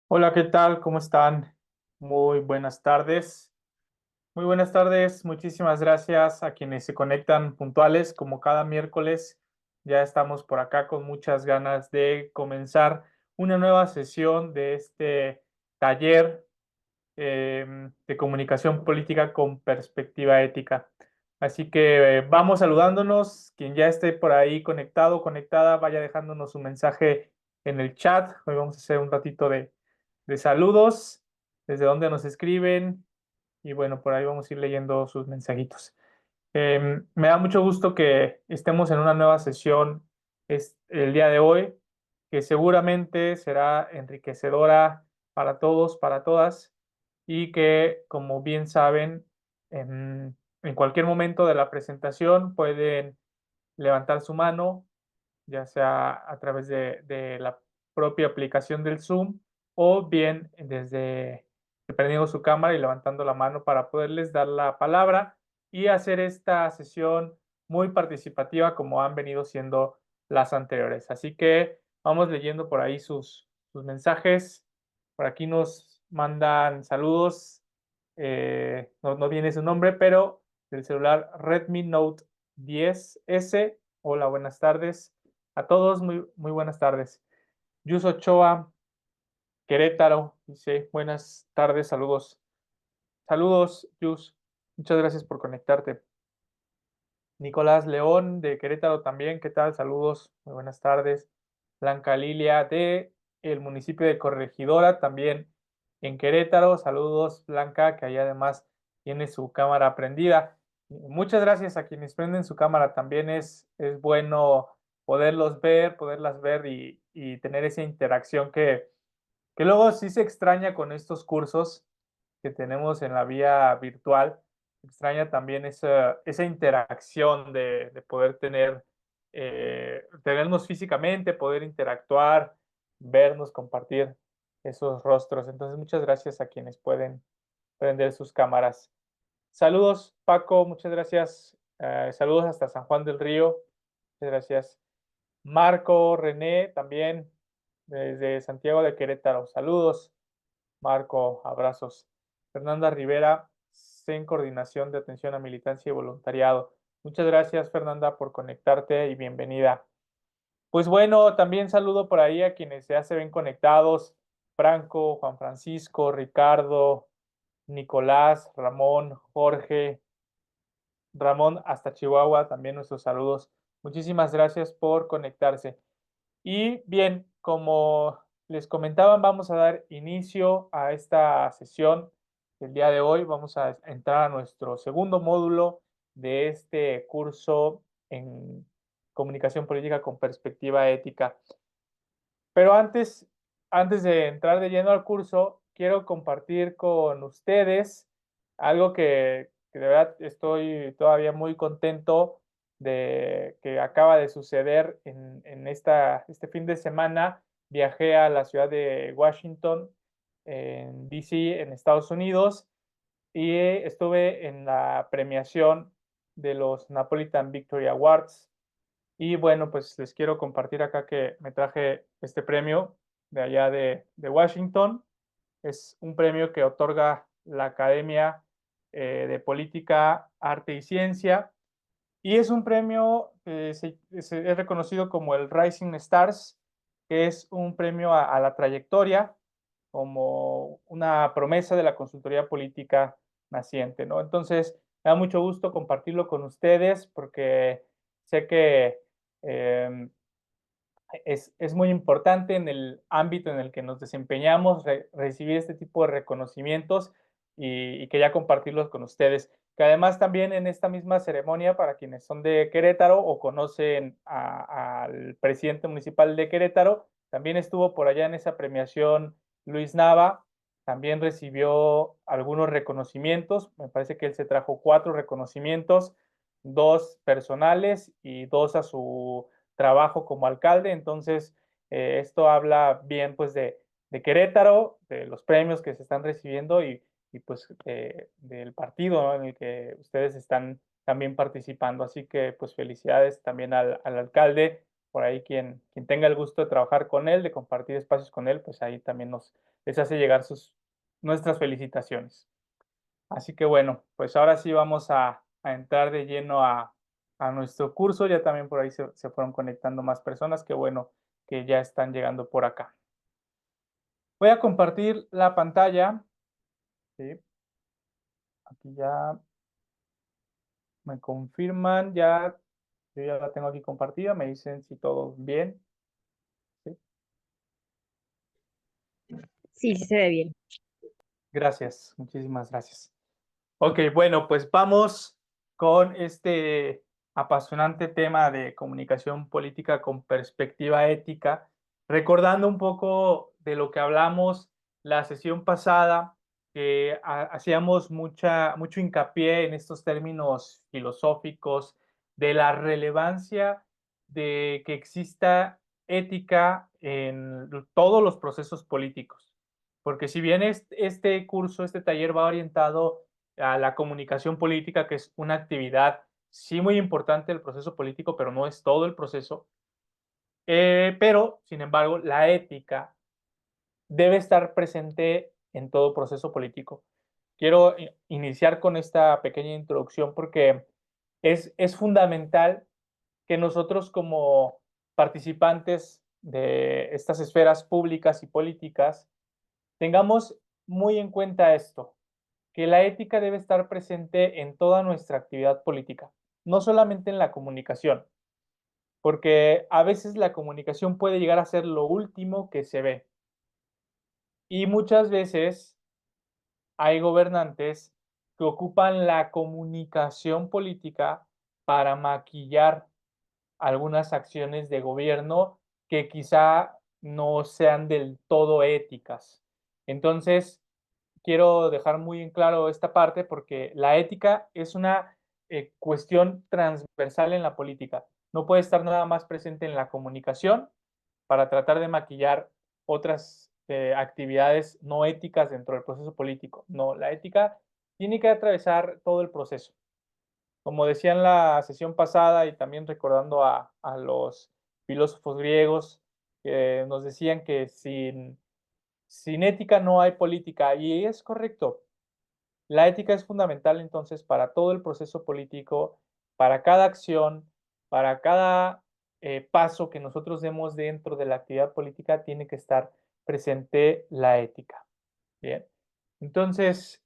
Hola, ¿qué tal? ¿Cómo están? Muy buenas tardes. Muy buenas tardes. Muchísimas gracias a quienes se conectan puntuales como cada miércoles. Ya estamos por acá con muchas ganas de comenzar una nueva sesión de este taller de comunicación política con perspectiva ética. Así que vamos saludándonos. Quien ya esté por ahí conectado, conectada, vaya dejándonos un mensaje en el chat. Hoy vamos a hacer un ratito de saludos, desde donde nos escriben. Y bueno, por ahí vamos a ir leyendo sus mensajitos. Me da mucho gusto que estemos en una nueva sesión el día de hoy, que seguramente será enriquecedora para todos, para todas, y que, como bien saben, en cualquier momento de la presentación pueden levantar su mano, ya sea a través de la propia aplicación del Zoom o bien desde prendiendo su cámara y levantando la mano para poderles dar la palabra y hacer esta sesión muy participativa como han venido siendo las anteriores. Así que vamos leyendo por ahí sus mensajes. Por aquí nos mandan saludos. No viene su nombre, pero del celular Redmi Note 10S. Hola, buenas tardes. A todos, muy buenas tardes. Yus Ochoa, Querétaro, dice, buenas tardes, saludos. Saludos, Yus. Muchas gracias por conectarte. Nicolás León de Querétaro también, ¿qué tal? Saludos, muy buenas tardes. Blanca Lilia de el municipio de Corregidora, también en Querétaro. Saludos, Blanca, que ahí además tiene su cámara prendida. Muchas gracias a quienes prenden su cámara. También es bueno poderlos ver, poderlas ver y tener esa interacción que luego sí se extraña con estos cursos que tenemos en la vía virtual. Extraña también esa interacción de poder tenernos físicamente, poder interactuar, vernos, compartir esos rostros. Entonces, muchas gracias a quienes pueden prender sus cámaras. Saludos, Paco, muchas gracias. Saludos hasta San Juan del Río. Muchas gracias. Marco, René, también desde Santiago de Querétaro. Saludos, Marco, abrazos. Fernanda Rivera, en coordinación de atención a militancia y voluntariado. Muchas gracias, Fernanda, por conectarte y bienvenida. Pues bueno, también saludo por ahí a quienes ya se ven conectados. Franco, Juan Francisco, Ricardo, Nicolás, Ramón, Jorge, Ramón hasta Chihuahua, también nuestros saludos. Muchísimas gracias por conectarse. Y bien, como les comentaba, vamos a dar inicio a esta sesión del día de hoy. Vamos a entrar a nuestro segundo módulo de este curso en comunicación política con perspectiva ética. Pero antes de entrar de lleno al curso, quiero compartir con ustedes algo que de verdad estoy todavía muy contento de que acaba de suceder en este fin de semana. Viajé a la ciudad de Washington, en DC, en Estados Unidos, y estuve en la premiación de los Napolitan Victory Awards. Y bueno, pues les quiero compartir acá que me traje este premio de allá de Washington. Es un premio que otorga la Academia de Política, Arte y Ciencia. Y es un premio que es reconocido como el Rising Stars, que es un premio a la trayectoria, como una promesa de la consultoría política naciente, ¿no? Entonces, me da mucho gusto compartirlo con ustedes porque sé que eh, es muy importante en el ámbito en el que nos desempeñamos recibir este tipo de reconocimientos y quería compartirlos con ustedes. Que además también en esta misma ceremonia, para quienes son de Querétaro o conocen al presidente municipal de Querétaro, también estuvo por allá en esa premiación Luis Nava, también recibió algunos reconocimientos, me parece que él se trajo 4 reconocimientos, 2 personales y 2 a su trabajo como alcalde. Entonces, esto habla bien pues de Querétaro, de los premios que se están recibiendo y pues del partido, ¿no?, en el que ustedes están también participando. Así que pues felicidades también al alcalde, por ahí quien tenga el gusto de trabajar con él, de compartir espacios con él, pues ahí también les hace llegar nuestras felicitaciones. Así que bueno, pues ahora sí vamos a entrar de lleno a nuestro curso. Ya también por ahí se fueron conectando más personas. Qué bueno que ya están llegando por acá. Voy a compartir la pantalla. ¿Sí? Aquí ya me confirman, yo ya la tengo aquí compartida. Me dicen si todo bien. ¿Sí? Sí, sí se ve bien. Gracias, muchísimas gracias. Ok, bueno, pues vamos con este apasionante tema de comunicación política con perspectiva ética, recordando un poco de lo que hablamos la sesión pasada, que hacíamos mucho hincapié en estos términos filosóficos de la relevancia de que exista ética en todos los procesos políticos. Porque si bien este curso, este taller va orientado a la comunicación política, que es una actividad sí muy importante del proceso político, pero no es todo el proceso. Pero, sin embargo, la ética debe estar presente en todo proceso político. Quiero iniciar con esta pequeña introducción porque es fundamental que nosotros como participantes de estas esferas públicas y políticas tengamos muy en cuenta esto, que la ética debe estar presente en toda nuestra actividad política, no solamente en la comunicación, porque a veces la comunicación puede llegar a ser lo último que se ve. Y muchas veces hay gobernantes que ocupan la comunicación política para maquillar algunas acciones de gobierno que quizá no sean del todo éticas. Entonces, quiero dejar muy en claro esta parte porque la ética es una cuestión transversal en la política. No puede estar nada más presente en la comunicación para tratar de maquillar otras actividades no éticas dentro del proceso político. No, la ética tiene que atravesar todo el proceso. Como decía en la sesión pasada y también recordando a los filósofos griegos, que nos decían que sin ética no hay política, y es correcto. La ética es fundamental entonces para todo el proceso político, para cada acción, para cada paso que nosotros demos dentro de la actividad política, tiene que estar presente la ética. Bien, entonces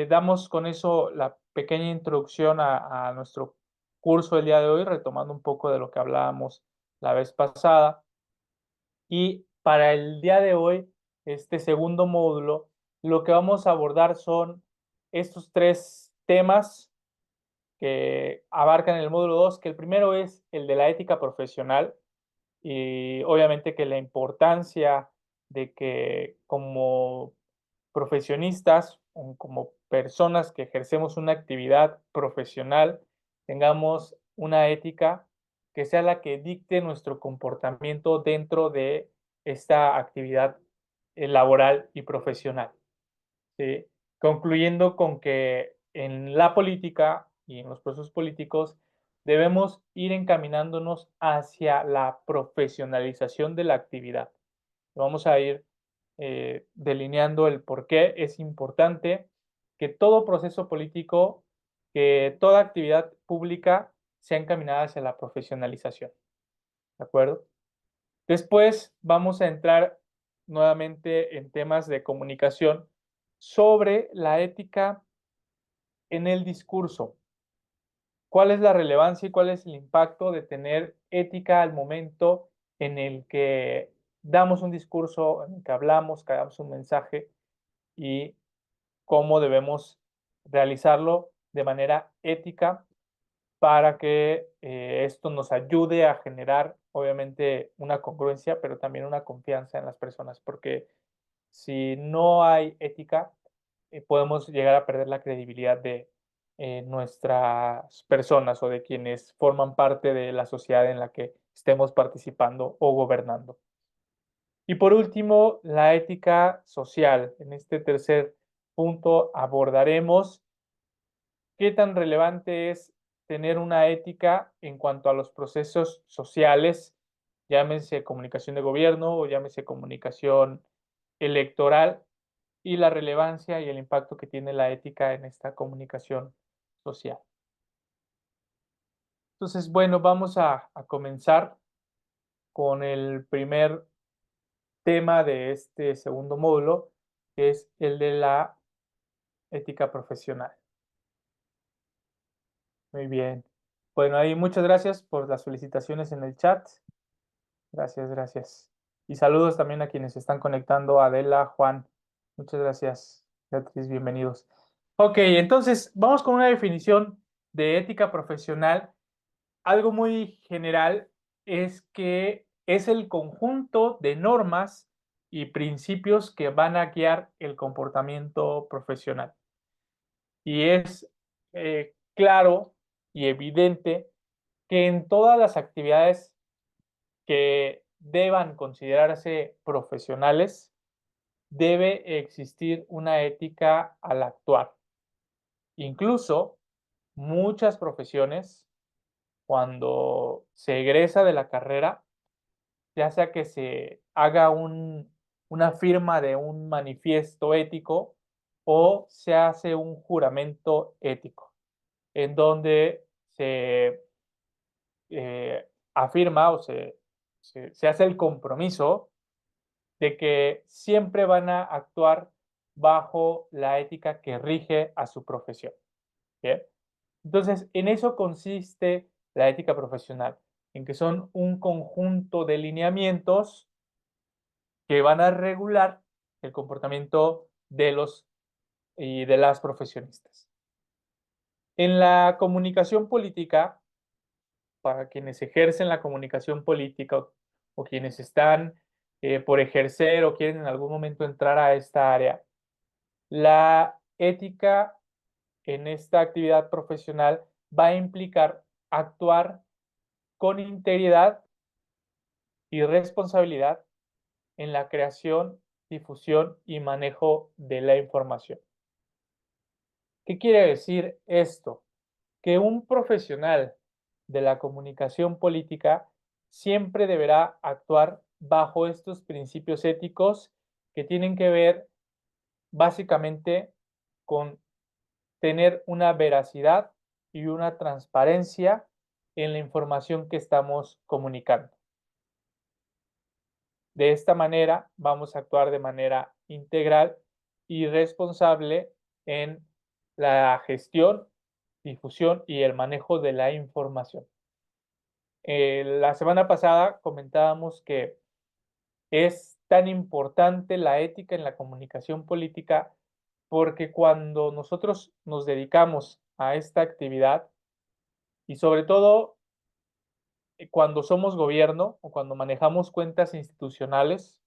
damos con eso la pequeña introducción a nuestro curso del día de hoy, retomando un poco de lo que hablábamos la vez pasada. Y para el día de hoy, este segundo módulo, lo que vamos a abordar son estos tres temas que abarcan el módulo 2, que el primero es el de la ética profesional y obviamente que la importancia de que como profesionistas o como personas que ejercemos una actividad profesional tengamos una ética que sea la que dicte nuestro comportamiento dentro de esta actividad laboral y profesional. ¿Sí? Concluyendo con que en la política y en los procesos políticos debemos ir encaminándonos hacia la profesionalización de la actividad. Vamos a ir delineando el por qué es importante que todo proceso político, que toda actividad pública sea encaminada hacia la profesionalización. ¿De acuerdo? Después vamos a entrar nuevamente en temas de comunicación sobre la ética en el discurso. ¿Cuál es la relevancia y cuál es el impacto de tener ética al momento en el que damos un discurso, en el que hablamos, que damos un mensaje y cómo debemos realizarlo de manera ética para que esto nos ayude a generar, obviamente, una congruencia, pero también una confianza en las personas, porque si no hay ética, podemos llegar a perder la credibilidad de nuestras personas o de quienes forman parte de la sociedad en la que estemos participando o gobernando. Y por último, la ética social. En este tercer punto abordaremos qué tan relevante es tener una ética en cuanto a los procesos sociales, llámese comunicación de gobierno o llámese comunicación electoral y la relevancia y el impacto que tiene la ética en esta comunicación social. Entonces, bueno, vamos a comenzar con el primer tema de este segundo módulo, que es el de la ética profesional. Muy bien. Bueno, ahí muchas gracias por las felicitaciones en el chat. Gracias, gracias. Y saludos también a quienes se están conectando, Adela, Juan. Muchas gracias, Beatriz, bienvenidos. Ok, entonces vamos con una definición de ética profesional. Algo muy general es que es el conjunto de normas y principios que van a guiar el comportamiento profesional. Y es claro y evidente que en todas las actividades que deban considerarse profesionales, debe existir una ética al actuar. Incluso muchas profesiones, cuando se egresa de la carrera, ya sea que se haga una firma de un manifiesto ético o se hace un juramento ético, en donde se afirma o se hace el compromiso de que siempre van a actuar bajo la ética que rige a su profesión. ¿Bien? Entonces, en eso consiste la ética profesional, en que son un conjunto de lineamientos que van a regular el comportamiento de los y de las profesionistas. En la comunicación política, para quienes ejercen la comunicación política o quienes están por ejercer o quieren en algún momento entrar a esta área, la ética en esta actividad profesional va a implicar actuar con integridad y responsabilidad en la creación, difusión y manejo de la información. ¿Qué quiere decir esto? Que un profesional de la comunicación política siempre deberá actuar bajo estos principios éticos que tienen que ver básicamente con tener una veracidad y una transparencia en la información que estamos comunicando. De esta manera, vamos a actuar de manera integral y responsable en la gestión, difusión y el manejo de la información. La semana pasada comentábamos que es tan importante la ética en la comunicación política porque cuando nosotros nos dedicamos a esta actividad y sobre todo cuando somos gobierno o cuando manejamos cuentas institucionales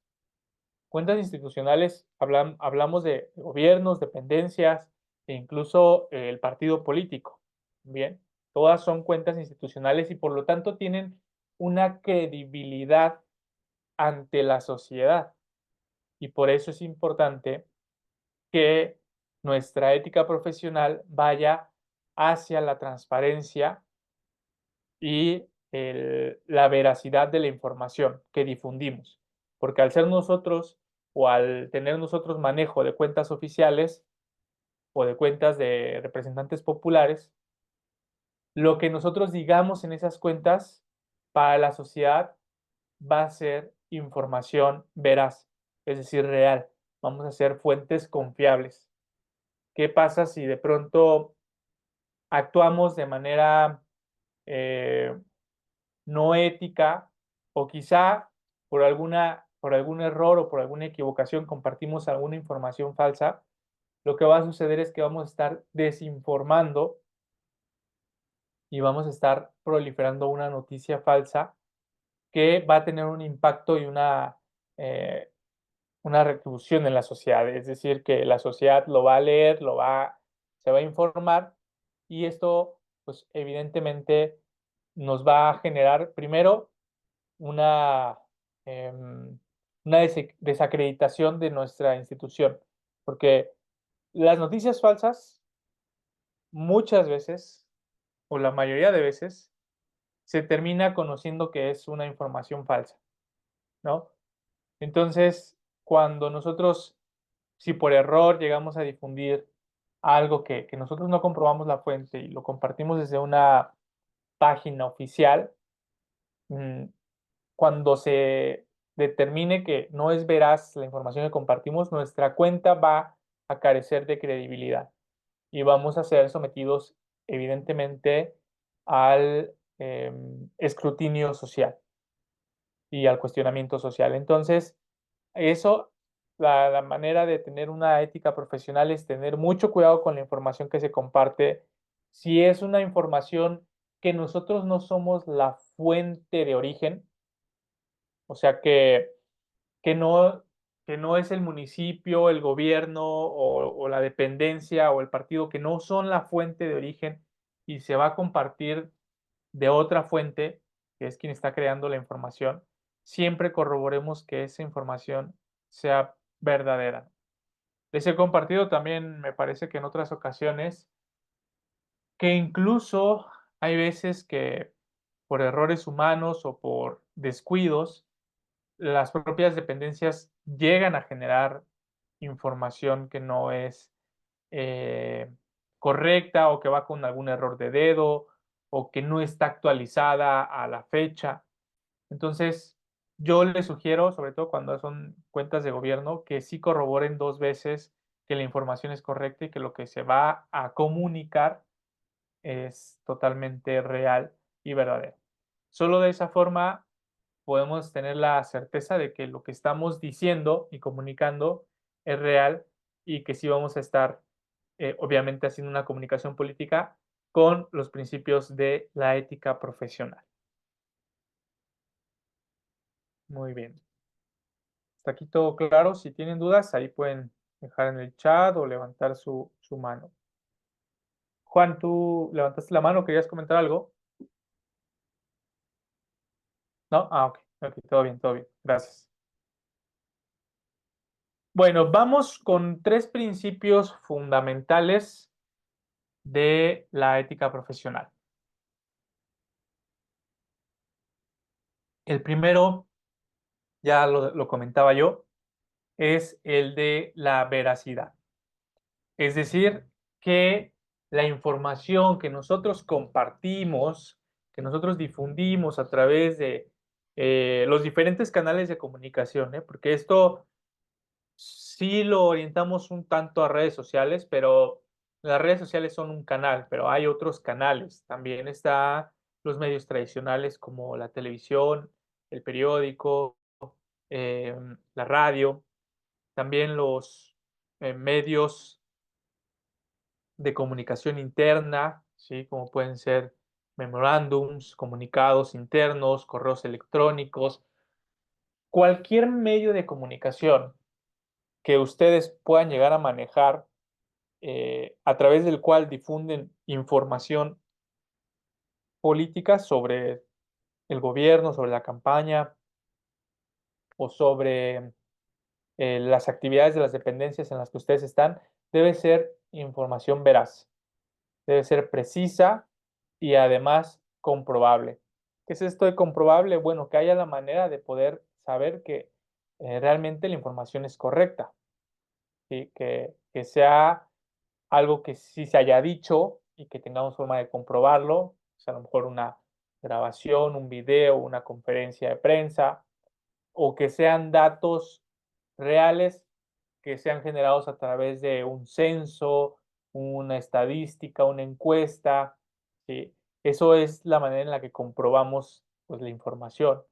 hablamos de gobiernos, dependencias e incluso el partido político. Bien, todas son cuentas institucionales y por lo tanto tienen una credibilidad ante la sociedad. Y por eso es importante que nuestra ética profesional vaya hacia la transparencia y la veracidad de la información que difundimos. Porque al ser nosotros o al tener nosotros manejo de cuentas oficiales o de cuentas de representantes populares, lo que nosotros digamos en esas cuentas para la sociedad va a ser información veraz, es decir, real. Vamos a ser fuentes confiables. ¿Qué pasa si de pronto actuamos de manera eh, no ética o quizá por algún error o por alguna equivocación compartimos alguna información falsa? Lo que va a suceder es que vamos a estar desinformando y vamos a estar proliferando una noticia falsa que va a tener un impacto y eh, una retribución en la sociedad. Es decir, que la sociedad lo va a leer, se va a informar y esto, pues evidentemente nos va a generar primero una, una desacreditación de nuestra institución, porque las noticias falsas muchas veces, o la mayoría de veces, se termina conociendo que es una información falsa, ¿no? Entonces, cuando nosotros, si por error llegamos a difundir algo que nosotros no comprobamos la fuente y lo compartimos desde una página oficial, mm, cuando se determine que no es veraz la información que compartimos, nuestra cuenta va a carecer de credibilidad y vamos a ser sometidos evidentemente al escrutinio social y al cuestionamiento social. Entonces, eso, la manera de tener una ética profesional es tener mucho cuidado con la información que se comparte. Si es una información que nosotros no somos la fuente de origen, o sea que no, que no es el municipio, el gobierno o la dependencia o el partido, que no son la fuente de origen y se va a compartir de otra fuente, que es quien está creando la información, siempre corroboremos que esa información sea verdadera. Les he compartido también, me parece que en otras ocasiones, que incluso hay veces que por errores humanos o por descuidos, las propias dependencias llegan a generar información que no es eh, correcta o que va con algún error de dedo o que no está actualizada a la fecha. Entonces, yo les sugiero, sobre todo cuando son cuentas de gobierno, que sí corroboren 2 veces que la información es correcta y que lo que se va a comunicar es totalmente real y verdadero. Solo de esa forma podemos tener la certeza de que lo que estamos diciendo y comunicando es real y que sí vamos a estar, obviamente, haciendo una comunicación política con los principios de la ética profesional. Muy bien. Hasta aquí todo claro. Si tienen dudas, ahí pueden dejar en el chat o levantar su mano. Juan, tú levantaste la mano, ¿querías comentar algo? ¿No? Ah, ok. Ok, todo bien, todo bien. Gracias. Bueno, vamos con 3 principios fundamentales de la ética profesional. El primero, ya lo comentaba yo, es el de la veracidad. Es decir, que la información que nosotros compartimos, que nosotros difundimos a través de los diferentes canales de comunicación, porque esto sí lo orientamos un tanto a redes sociales, pero las redes sociales son un canal, pero hay otros canales. También está los medios tradicionales como la televisión, el periódico, la radio, también los medios de comunicación interna, ¿sí? Como pueden ser memorándums, comunicados internos, correos electrónicos, cualquier medio de comunicación que ustedes puedan llegar a manejar a través del cual difunden información política sobre el gobierno, sobre la campaña o sobre las actividades de las dependencias en las que ustedes están, debe ser información veraz, debe ser precisa y además comprobable. ¿Qué es esto de comprobable? Bueno, que haya la manera de poder saber que realmente la información es correcta, ¿sí? Que sea algo que sí se haya dicho y que tengamos forma de comprobarlo, o sea, a lo mejor una grabación, un video, una conferencia de prensa, o que sean datos reales que sean generados a través de un censo, una estadística, una encuesta, ¿sí? Eso es la manera en la que comprobamos, pues, la información.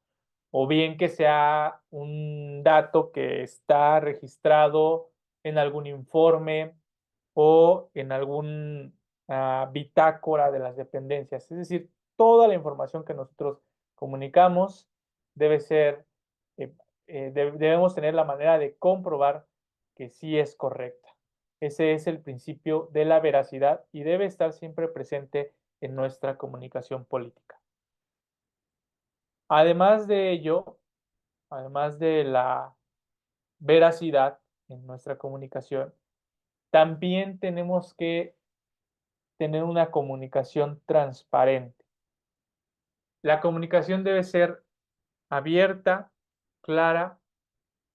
O bien que sea un dato que está registrado en algún informe o en algún bitácora de las dependencias. Es decir, toda la información que nosotros comunicamos debe ser, eh, debemos tener la manera de comprobar que sí es correcta. Ese es el principio de la veracidad y debe estar siempre presente en nuestra comunicación política. Además de ello, además de la veracidad en nuestra comunicación, también tenemos que tener una comunicación transparente. La comunicación debe ser abierta, clara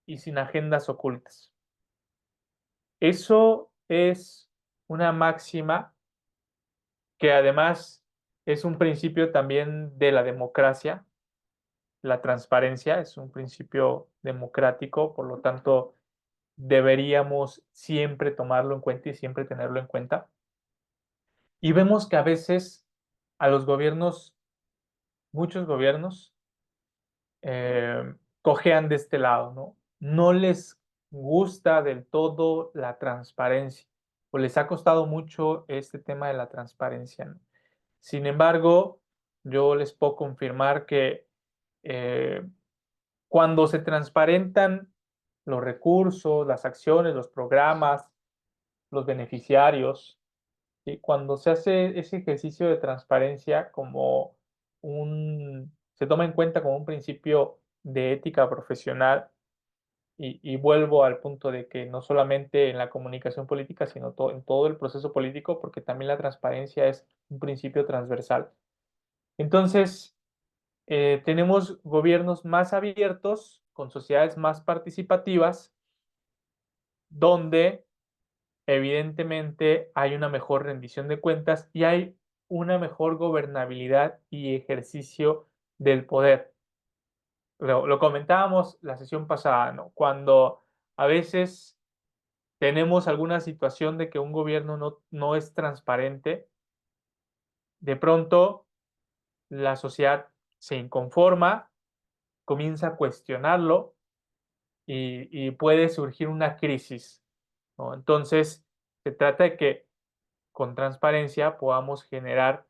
y sin agendas ocultas. Eso es una máxima que además es un principio también de la democracia. La transparencia es un principio democrático, por lo tanto, deberíamos siempre tomarlo en cuenta y siempre tenerlo en cuenta. Y vemos que a veces a los gobiernos, muchos gobiernos, cojean de este lado, ¿no? No les gusta del todo la transparencia o les ha costado mucho este tema de la transparencia, ¿no? Sin embargo, yo les puedo confirmar que eh, cuando se transparentan los recursos, las acciones, los programas, los beneficiarios, ¿sí? Cuando se hace ese ejercicio de transparencia como se toma en cuenta como un principio de ética profesional, y vuelvo al punto de que no solamente en la comunicación política, sino en todo el proceso político, porque también la transparencia es un principio transversal. Entonces, tenemos gobiernos más abiertos, con sociedades más participativas, donde evidentemente hay una mejor rendición de cuentas y hay una mejor gobernabilidad y ejercicio del poder. Lo comentábamos la sesión pasada, ¿no? Cuando a veces tenemos alguna situación de que un gobierno no es transparente, de pronto la sociedad se inconforma, comienza a cuestionarlo y puede surgir una crisis, ¿no? Entonces, se trata de que con transparencia podamos generar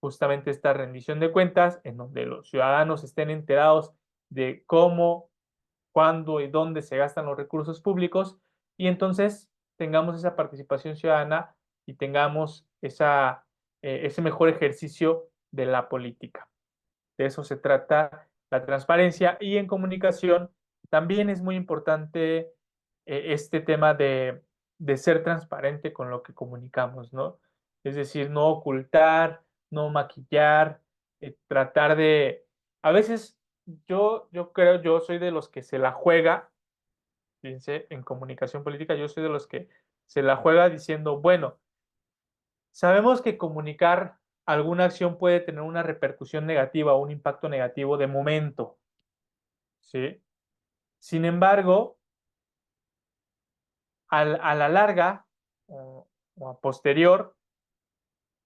justamente esta rendición de cuentas en donde los ciudadanos estén enterados de cómo, cuándo y dónde se gastan los recursos públicos y entonces tengamos esa participación ciudadana y tengamos ese mejor ejercicio de la política. De eso se trata la transparencia y en comunicación también es muy importante este tema de ser transparente con lo que comunicamos, ¿no? Es decir, no ocultar, no maquillar, tratar de... A veces yo creo, yo soy de los que se la juega, fíjense, en comunicación política, yo soy de los que se la juega diciendo, bueno, sabemos que comunicar alguna acción puede tener una repercusión negativa o un impacto negativo de momento, ¿sí? Sin embargo, a la larga o a posterior,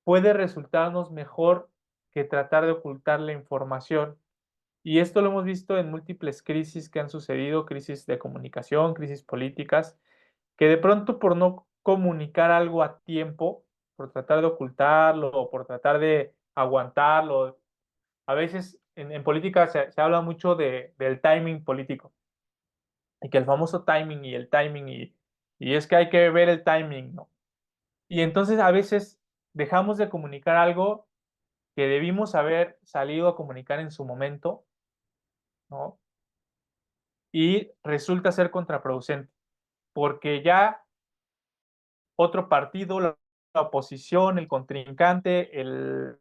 puede resultarnos mejor que tratar de ocultar la información. Y esto lo hemos visto en múltiples crisis que han sucedido, crisis de comunicación, crisis políticas, que de pronto por no comunicar algo a tiempo, por tratar de ocultarlo o por tratar de aguantarlo, a veces en política se habla mucho del timing político y que el famoso timing y el timing y es que hay que ver el timing, ¿no? Y entonces a veces dejamos de comunicar algo que debimos haber salido a comunicar en su momento, ¿no? Y resulta ser contraproducente, porque ya otro partido, la oposición, el contrincante, el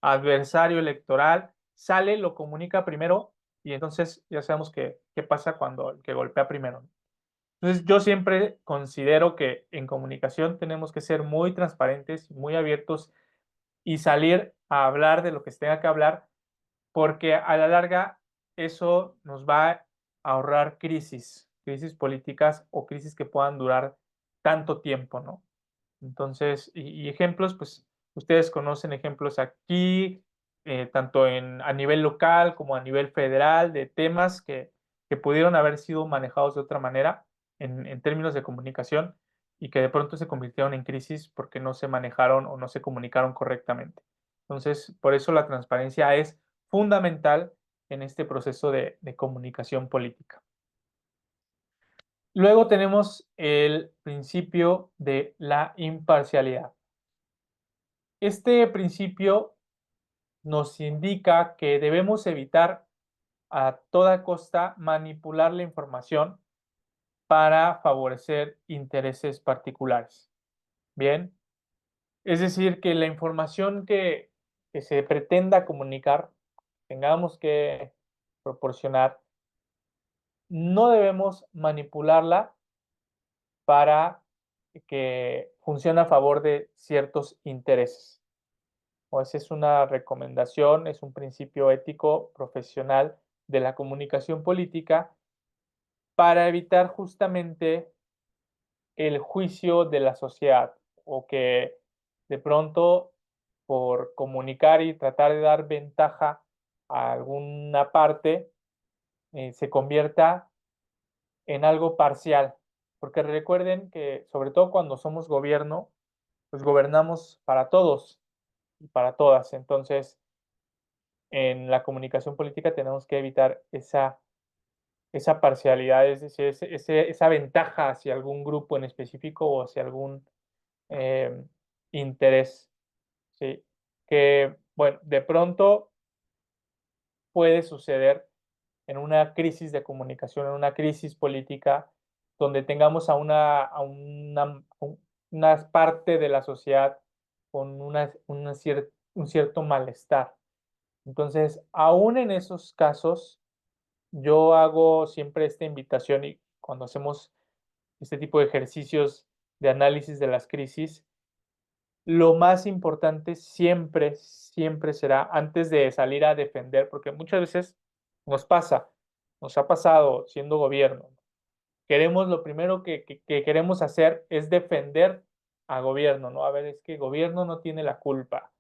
adversario electoral, sale, lo comunica primero y entonces ya sabemos qué pasa cuando el que golpea primero. Entonces yo siempre considero que en comunicación tenemos que ser muy transparentes, muy abiertos y salir a hablar de lo que se tenga que hablar, porque a la larga eso nos va a ahorrar crisis políticas o crisis que puedan durar tanto tiempo, ¿no? Entonces, y ejemplos, pues ustedes conocen ejemplos aquí, tanto a nivel local como a nivel federal, de temas que pudieron haber sido manejados de otra manera en términos de comunicación y que de pronto se convirtieron en crisis porque no se manejaron o no se comunicaron correctamente. Entonces, por eso la transparencia es fundamental en este proceso de comunicación política. Luego tenemos el principio de la imparcialidad. Este principio nos indica que debemos evitar a toda costa manipular la información para favorecer intereses particulares. Bien, es decir, que la información que se pretenda comunicar, tengamos que proporcionar, no debemos manipularla para que funcione a favor de ciertos intereses. O esa es una recomendación, es un principio ético profesional de la comunicación política para evitar justamente el juicio de la sociedad o que de pronto por comunicar y tratar de dar ventaja a alguna parte se convierta en algo parcial. Porque recuerden que sobre todo cuando somos gobierno, pues gobernamos para todos y para todas. Entonces, en la comunicación política tenemos que evitar esa parcialidad, es decir, esa ventaja hacia algún grupo en específico o hacia algún em, interés, ¿sí? Que, bueno, de pronto puede suceder en una crisis de comunicación, en una crisis política, donde tengamos una parte de la sociedad con un cierto malestar. Entonces, aún en esos casos, yo hago siempre esta invitación y cuando hacemos este tipo de ejercicios de análisis de las crisis, lo más importante siempre, siempre será antes de salir a defender, porque muchas veces nos pasa, nos ha pasado siendo gobierno. Queremos, lo primero que queremos hacer es defender a gobierno, ¿no? A ver, es que gobierno no tiene la culpa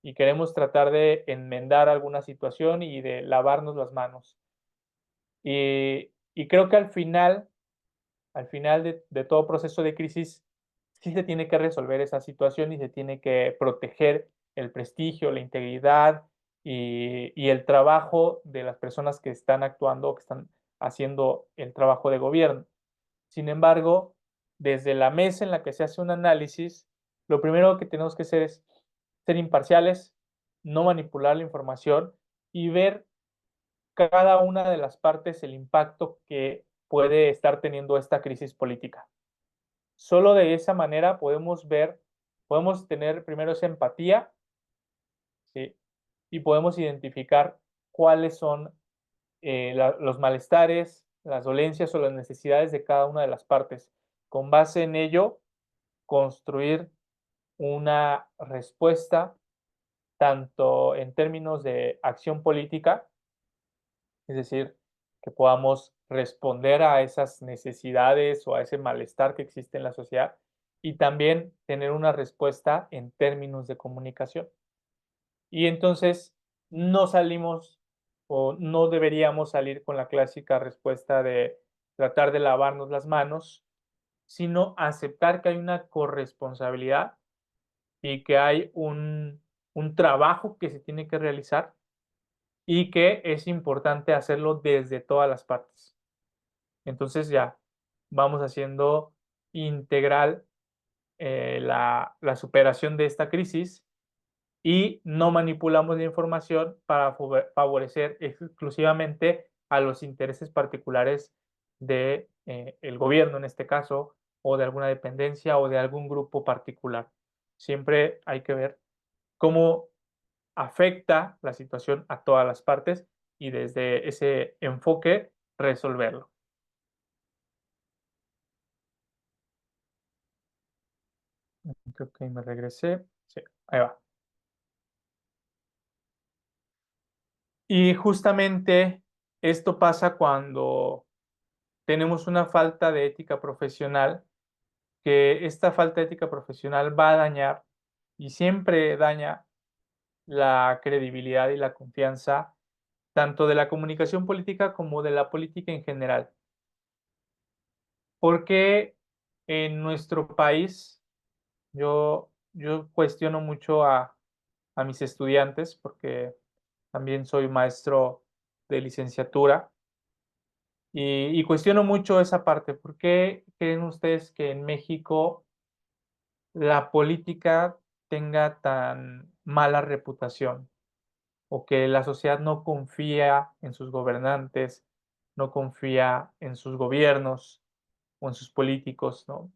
y queremos tratar de enmendar alguna situación y de lavarnos las manos. Y creo que al final de todo proceso de crisis, sí se tiene que resolver esa situación y se tiene que proteger el prestigio, la integridad y el trabajo de las personas que están actuando o que están haciendo el trabajo de gobierno. Sin embargo, desde la mesa en la que se hace un análisis, lo primero que tenemos que hacer es ser imparciales, no manipular la información y ver cada una de las partes el impacto que puede estar teniendo esta crisis política. Solo de esa manera podemos ver, podemos tener primero esa empatía, ¿sí? Y podemos identificar cuáles son los malestares, las dolencias o las necesidades de cada una de las partes. Con base en ello, construir una respuesta tanto en términos de acción política, es decir, que podamos responder a esas necesidades o a ese malestar que existe en la sociedad y también tener una respuesta en términos de comunicación. Y entonces no salimos o no deberíamos salir con la clásica respuesta de tratar de lavarnos las manos, sino aceptar que hay una corresponsabilidad y que hay un trabajo que se tiene que realizar y que es importante hacerlo desde todas las partes. Entonces ya vamos haciendo integral la superación de esta crisis y no manipulamos la información para favorecer exclusivamente a los intereses particulares de el gobierno en este caso o de alguna dependencia o de algún grupo particular. Siempre hay que ver cómo afecta la situación a todas las partes y desde ese enfoque resolverlo. Creo que me regresé. Sí, ahí va. Y justamente esto pasa cuando tenemos una falta de ética profesional, que esta falta de ética profesional va a dañar y siempre daña la credibilidad y la confianza tanto de la comunicación política como de la política en general. Porque en nuestro país yo cuestiono mucho a mis estudiantes, porque también soy maestro de licenciatura, y cuestiono mucho esa parte. ¿Por qué creen ustedes que en México la política tenga tan mala reputación? O que la sociedad no confía en sus gobernantes, no confía en sus gobiernos o en sus políticos, ¿no?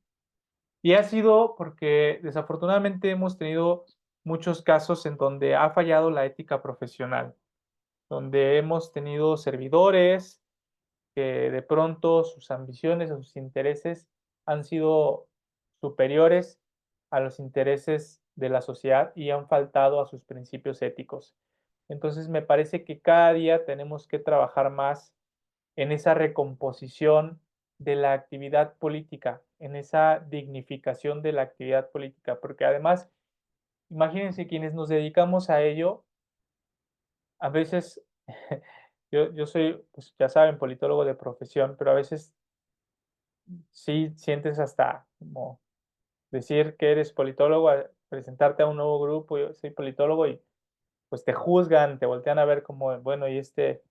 Y ha sido porque desafortunadamente hemos tenido muchos casos en donde ha fallado la ética profesional, donde hemos tenido servidores que de pronto sus ambiciones o sus intereses han sido superiores a los intereses de la sociedad y han faltado a sus principios éticos. Entonces me parece que cada día tenemos que trabajar más en esa recomposición de la actividad política, en esa dignificación de la actividad política, porque además, imagínense quienes nos dedicamos a ello, a veces, yo soy, pues ya saben, politólogo de profesión, pero a veces sí sientes hasta como decir que eres politólogo, presentarte a un nuevo grupo, yo soy politólogo y pues te juzgan, te voltean a ver como, bueno, y este,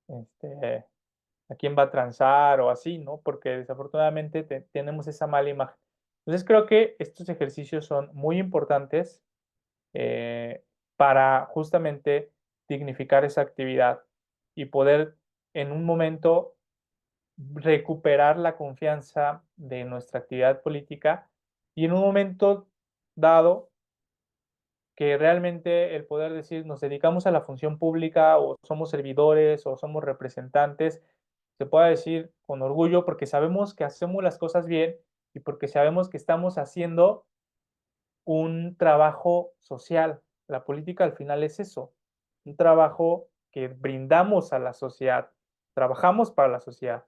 a quién va a transar o así, ¿no? Porque desafortunadamente tenemos esa mala imagen. Entonces creo que estos ejercicios son muy importantes eh, para justamente dignificar esa actividad y poder en un momento recuperar la confianza de nuestra actividad política y en un momento dado que realmente el poder decir nos dedicamos a la función pública o somos servidores o somos representantes, se pueda decir con orgullo porque sabemos que hacemos las cosas bien y porque sabemos que estamos haciendo un trabajo social. La política al final es eso, un trabajo que brindamos a la sociedad, trabajamos para la sociedad,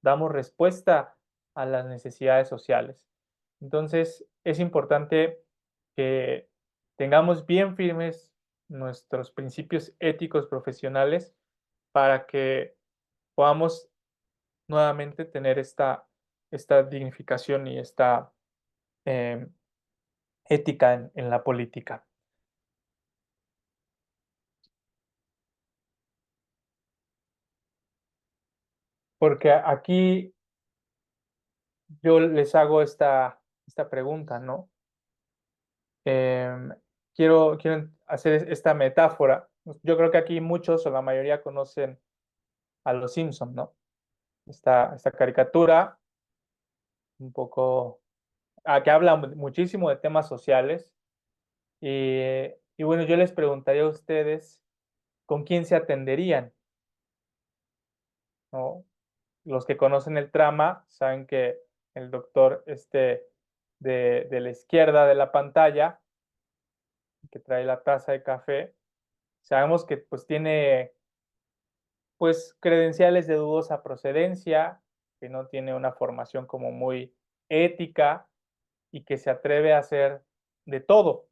damos respuesta a las necesidades sociales. Entonces, es importante que tengamos bien firmes nuestros principios éticos profesionales para que podamos nuevamente tener esta dignificación y esta eh, ética en la política. Porque aquí yo les hago esta pregunta, ¿no? Em, quiero hacer esta metáfora. Yo creo que aquí muchos o la mayoría conocen a los Simpson, ¿no? Esta caricatura, un poco, que habla muchísimo de temas sociales. Y bueno, yo les preguntaría a ustedes, ¿con quién se atenderían? ¿No? Los que conocen el trama saben que el doctor de la izquierda de la pantalla, que trae la taza de café, sabemos que pues tiene pues credenciales de dudosa procedencia, que no tiene una formación como muy ética y que se atreve a hacer de todo,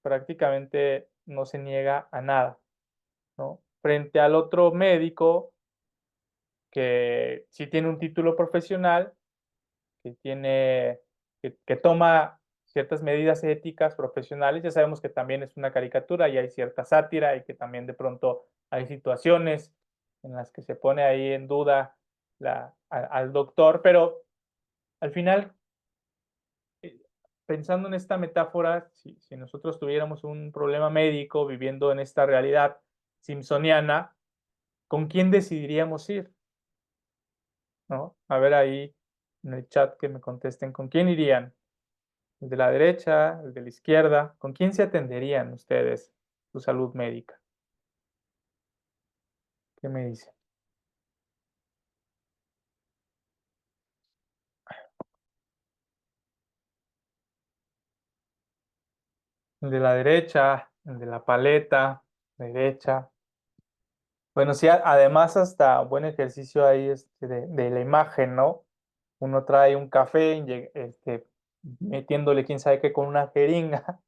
prácticamente no se niega a nada, ¿no? Frente al otro médico que sí tiene un título profesional, que tiene, que toma ciertas medidas éticas profesionales. Ya sabemos que también es una caricatura y hay cierta sátira y que también de pronto hay situaciones en las que se pone ahí en duda al doctor, pero al final, pensando en esta metáfora, si nosotros tuviéramos un problema médico viviendo en esta realidad simpsoniana, ¿con quién decidiríamos ir? ¿No? A ver ahí en el chat que me contesten, ¿con quién irían? ¿El de la derecha, el de la izquierda? ¿Con quién se atenderían ustedes su salud médica? ¿Qué me dicen? El de la derecha, el de la paleta, derecha. Bueno, sí, además hasta buen ejercicio ahí de la imagen, ¿no? Uno trae un café, metiéndole quién sabe qué con una jeringa,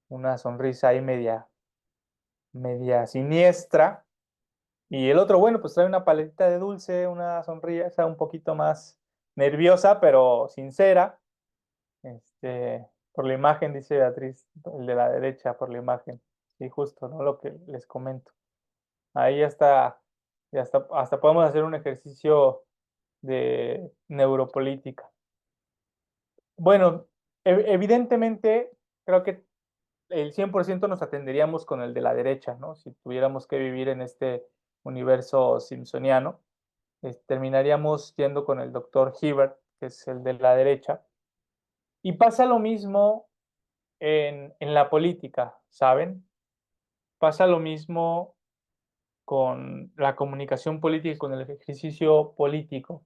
una sonrisa ahí media siniestra. Y el otro, bueno, pues trae una paletita de dulce, una sonrisa un poquito más nerviosa, pero sincera. Por la imagen, dice Beatriz, el de la derecha, por la imagen. Sí, justo, ¿no? Lo que les comento. Ahí hasta podemos hacer un ejercicio de neuropolítica. Bueno, evidentemente, creo que el 100% nos atenderíamos con el de la derecha, ¿no? Si tuviéramos que vivir en este universo simpsoniano, terminaríamos yendo con el doctor Hibbert, que es el de la derecha. Y pasa lo mismo en la política, ¿saben? Pasa lo mismo con la comunicación política y con el ejercicio político.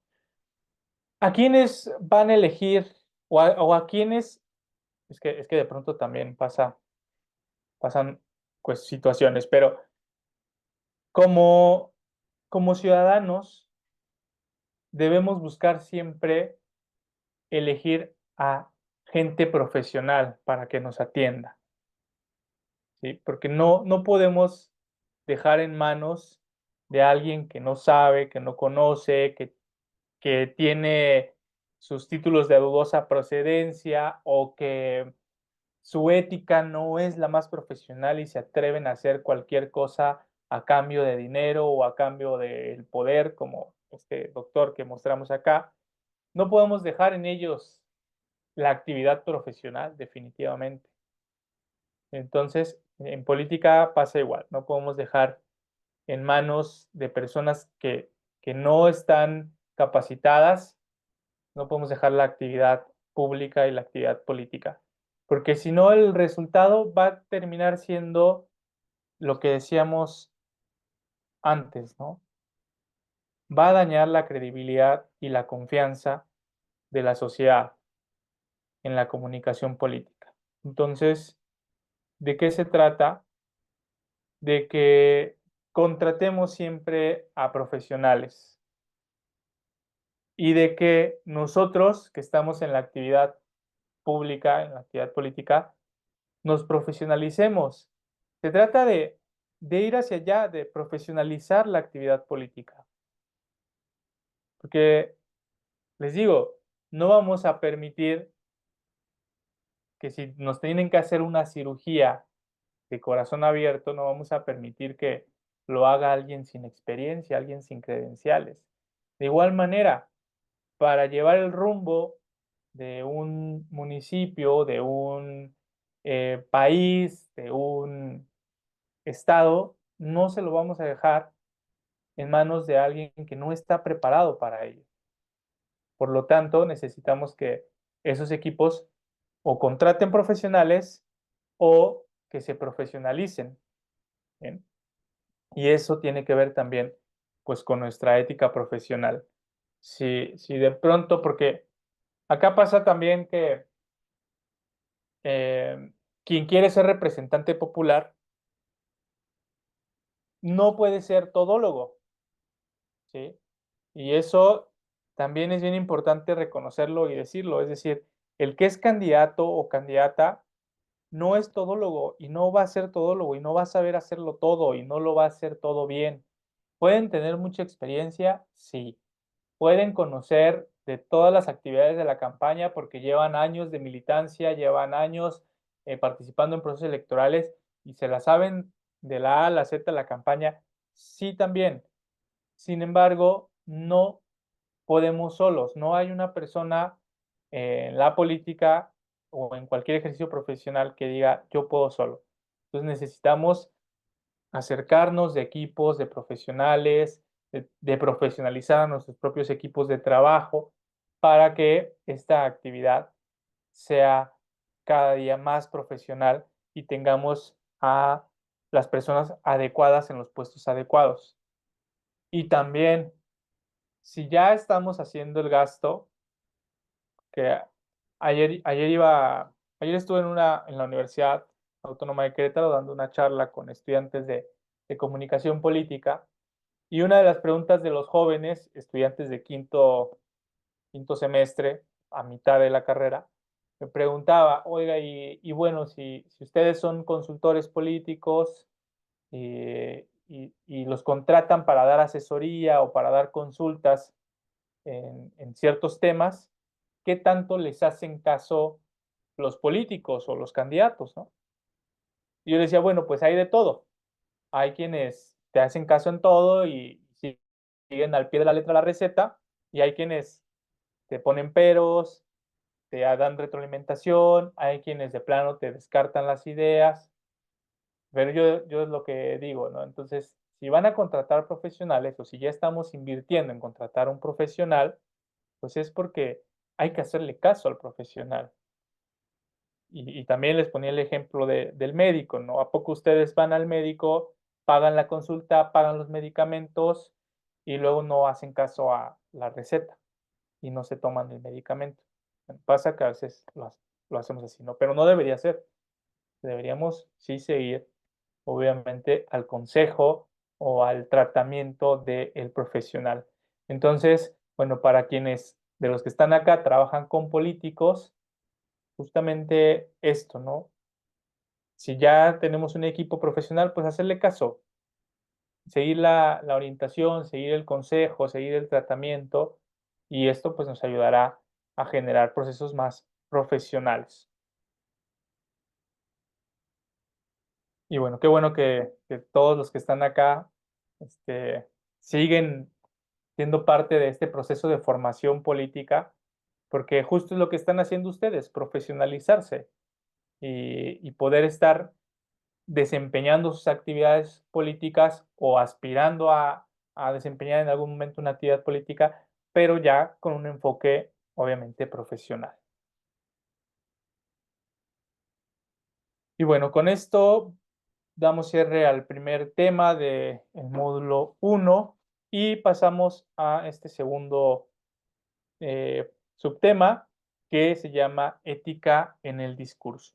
¿A quiénes van a elegir o a quiénes? Es que de pronto también pasan pues, situaciones, pero como, como ciudadanos debemos buscar siempre elegir a gente profesional para que nos atienda, ¿sí? Porque no podemos dejar en manos de alguien que no sabe, que no conoce, que tiene sus títulos de dudosa procedencia o que su ética no es la más profesional y se atreven a hacer cualquier cosa a cambio de dinero o a cambio del poder, como este doctor que mostramos acá. No podemos dejar en ellos la actividad profesional, definitivamente. Entonces, en política pasa igual, no podemos dejar en manos de personas que no están capacitadas, no podemos dejar la actividad pública y la actividad política, porque si no el resultado va a terminar siendo lo que decíamos antes, ¿no? Va a dañar la credibilidad y la confianza de la sociedad en la comunicación política. Entonces, ¿de qué se trata? De que contratemos siempre a profesionales y de que nosotros que estamos en la actividad pública, en la actividad política, nos profesionalicemos. Se trata de ir hacia allá, de profesionalizar la actividad política, porque les digo, no vamos a permitir que si nos tienen que hacer una cirugía de corazón abierto, no vamos a permitir que lo haga alguien sin experiencia, alguien sin credenciales. De igual manera, para llevar el rumbo de un municipio, de un país, de un estado, no se lo vamos a dejar en manos de alguien que no está preparado para ello. Por lo tanto, necesitamos que esos equipos o contraten profesionales o que se profesionalicen. ¿Bien? Y eso tiene que ver también pues con nuestra ética profesional. Si de pronto, porque acá pasa también que quien quiere ser representante popular no puede ser todólogo, ¿sí? Y eso también es bien importante reconocerlo y decirlo. Es decir, el que es candidato o candidata no es todólogo y no va a ser todólogo y no va a saber hacerlo todo y no lo va a hacer todo bien. ¿Pueden tener mucha experiencia? Sí. ¿Pueden conocer de todas las actividades de la campaña porque llevan años de militancia, llevan años participando en procesos electorales y se la saben de la A a la Z de la campaña? Sí, también. Sin embargo, no podemos solos. No hay una persona en la política o en cualquier ejercicio profesional que diga yo puedo solo. Entonces necesitamos acercarnos de equipos, de profesionales, de profesionalizar a nuestros propios equipos de trabajo para que esta actividad sea cada día más profesional y tengamos a las personas adecuadas en los puestos adecuados. Y también, si ya estamos haciendo el gasto, que ayer estuve en la Universidad Autónoma de Querétaro dando una charla con estudiantes de comunicación política y una de las preguntas de los jóvenes, estudiantes de quinto semestre, a mitad de la carrera, me preguntaba, oiga, y bueno, si ustedes son consultores políticos y los contratan para dar asesoría o para dar consultas en ciertos temas, ¿qué tanto les hacen caso los políticos o los candidatos, ¿no? Y yo decía, bueno, pues hay de todo. Hay quienes te hacen caso en todo y siguen al pie de la letra la receta, y hay quienes te ponen peros, te dan retroalimentación, hay quienes de plano te descartan las ideas, pero yo es lo que digo, ¿no? Entonces, si van a contratar profesionales o si ya estamos invirtiendo en contratar un profesional, pues es porque hay que hacerle caso al profesional. Y también les ponía el ejemplo del médico, ¿no? ¿A poco ustedes van al médico pagan la consulta, pagan los medicamentos y luego no hacen caso a la receta y no se toman el medicamento. Pasa que a veces lo hacemos así, ¿no? Pero no debería ser. Deberíamos sí seguir, obviamente, al consejo o al tratamiento del profesional. Entonces, bueno, para quienes de los que están acá trabajan con políticos, justamente esto, ¿no? Si ya tenemos un equipo profesional, pues hacerle caso, seguir la orientación, seguir el consejo, seguir el tratamiento, y esto pues nos ayudará a generar procesos más profesionales. Y bueno, qué bueno que todos los que están acá siguen siendo parte de este proceso de formación política, porque justo es lo que están haciendo ustedes, profesionalizarse y poder estar desempeñando sus actividades políticas o aspirando a desempeñar en algún momento una actividad política, pero ya con un enfoque obviamente profesional. Y bueno, con esto damos cierre al primer tema del módulo 1 y pasamos a este segundo subtema que se llama ética en el discurso.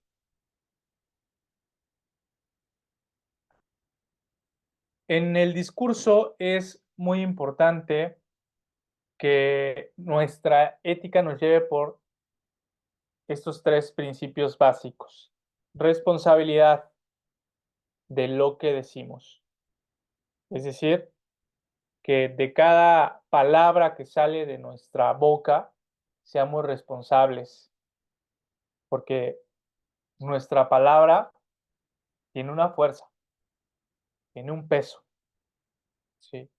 En el discurso es muy importante que nuestra ética nos lleve por estos tres principios básicos. Responsabilidad de lo que decimos. Es decir, que de cada palabra que sale de nuestra boca seamos responsables, porque nuestra palabra tiene una fuerza, tiene un peso, ¿sí?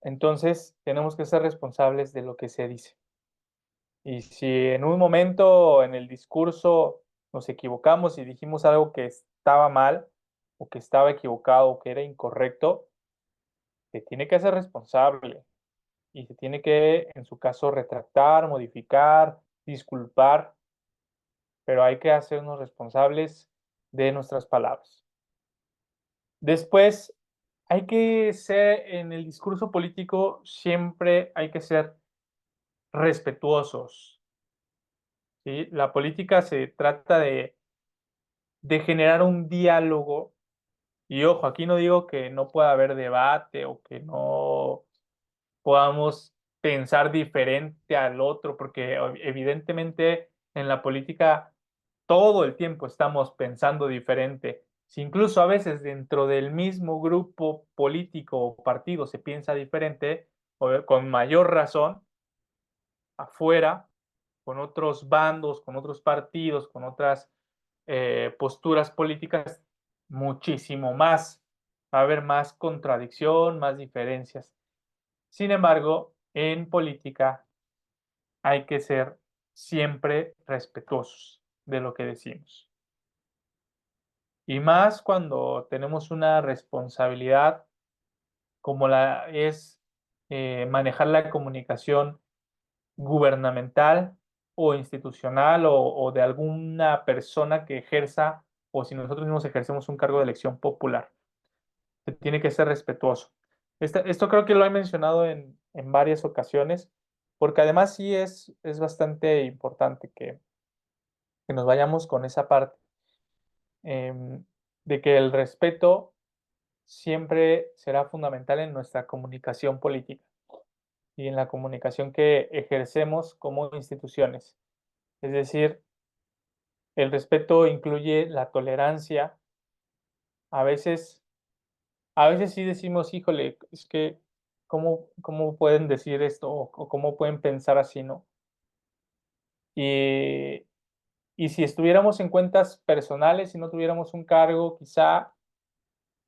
Entonces, tenemos que ser responsables de lo que se dice. Y si en un momento en el discurso nos equivocamos y dijimos algo que estaba mal, o que estaba equivocado, o que era incorrecto, se tiene que ser responsable y se tiene que, en su caso, retractar, modificar, disculpar, pero hay que hacernos responsables de nuestras palabras. Después, hay que ser, en el discurso político, siempre hay que ser respetuosos, ¿sí? La política se trata de generar un diálogo. Y ojo, aquí no digo que no pueda haber debate o que no podamos pensar diferente al otro, porque evidentemente en la política todo el tiempo estamos pensando diferente. Si incluso a veces dentro del mismo grupo político o partido se piensa diferente, o con mayor razón, afuera, con otros bandos, con otros partidos, con otras posturas políticas, muchísimo más. Va a haber más contradicción, más diferencias. Sin embargo, en política hay que ser siempre respetuosos de lo que decimos. Y más cuando tenemos una responsabilidad como la es manejar la comunicación gubernamental o institucional o de alguna persona que ejerza o si nosotros mismos ejercemos un cargo de elección popular. Se tiene que ser respetuoso. Esto creo que lo he mencionado en varias ocasiones, porque además sí es bastante importante que nos vayamos con esa parte, de que el respeto siempre será fundamental en nuestra comunicación política y en la comunicación que ejercemos como instituciones. Es decir, el respeto incluye la tolerancia. A veces, a veces sí decimos, híjole, es que, ¿cómo pueden decir esto o cómo pueden pensar así, no? Y, y si estuviéramos en cuentas personales y no tuviéramos un cargo, quizá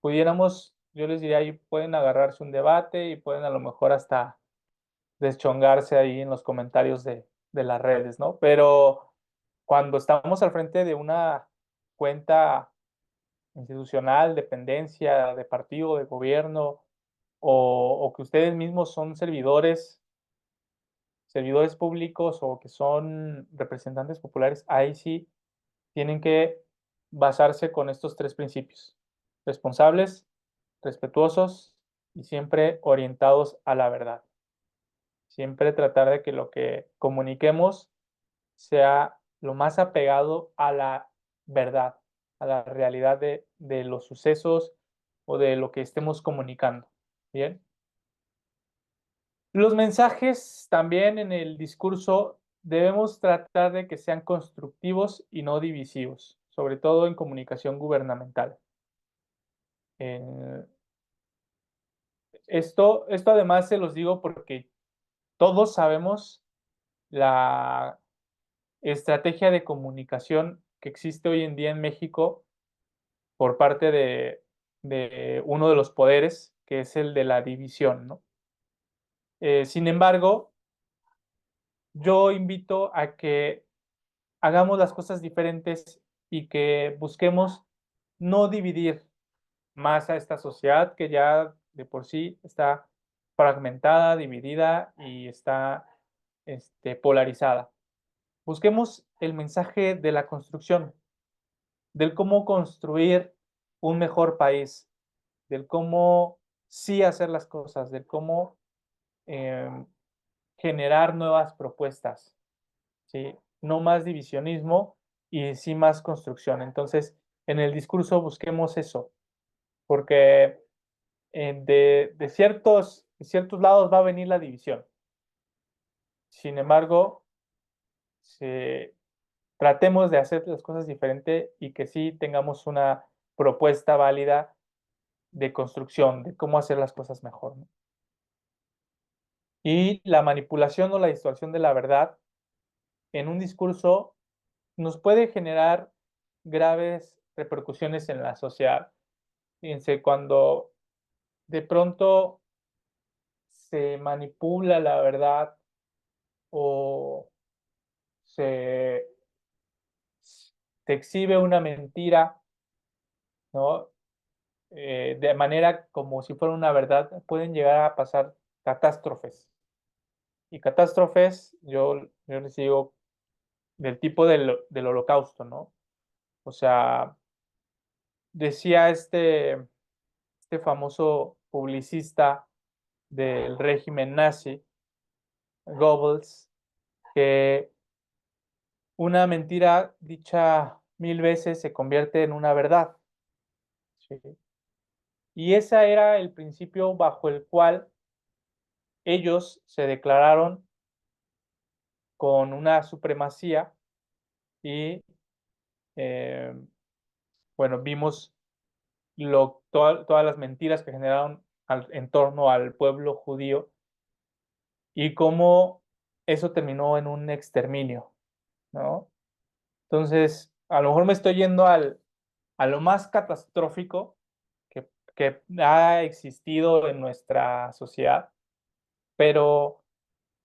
pudiéramos, yo les diría, ahí pueden agarrarse un debate y pueden a lo mejor hasta deschongarse ahí en los comentarios de las redes, ¿no? Pero cuando estamos al frente de una cuenta institucional, dependencia, de partido, de gobierno, o que ustedes mismos son servidores públicos o que son representantes populares, ahí sí tienen que basarse con estos tres principios: responsables, respetuosos y siempre orientados a la verdad. Siempre tratar de que lo que comuniquemos sea lo más apegado a la verdad, a la realidad de los sucesos o de lo que estemos comunicando. Bien. Los mensajes también en el discurso debemos tratar de que sean constructivos y no divisivos, sobre todo en comunicación gubernamental. Eh, esto además se los digo porque todos sabemos la estrategia de comunicación que existe hoy en día en México por parte de uno de los poderes, que es el de la división, ¿no? Sin embargo, yo invito a que hagamos las cosas diferentes y que busquemos no dividir más a esta sociedad que ya de por sí está fragmentada, dividida y está polarizada. Busquemos el mensaje de la construcción, del cómo construir un mejor país, del cómo sí hacer las cosas, del cómo em, generar nuevas propuestas, ¿sí? No más divisionismo y sí más construcción. Entonces, en el discurso busquemos eso, porque de ciertos lados va a venir la división. Sin embargo, se, tratemos de hacer las cosas diferente y que sí tengamos una propuesta válida de construcción, de cómo hacer las cosas mejor, ¿no? Y la manipulación o la distorsión de la verdad en un discurso nos puede generar graves repercusiones en la sociedad. Fíjense, cuando de pronto se manipula la verdad o se, se exhibe una mentira, ¿no? De manera como si fuera una verdad, pueden llegar a pasar catástrofes. Y catástrofes, yo les digo, del tipo del holocausto, ¿no? O sea, decía este famoso publicista del régimen nazi, Goebbels, que una mentira dicha 1000 veces se convierte en una verdad. ¿Sí? Y ese era el principio bajo el cual ellos se declararon con una supremacía y, eh, bueno, vimos todas las mentiras que generaron en torno al pueblo judío y cómo eso terminó en un exterminio, ¿no? Entonces, a lo mejor me estoy yendo a lo más catastrófico que ha existido en nuestra sociedad, pero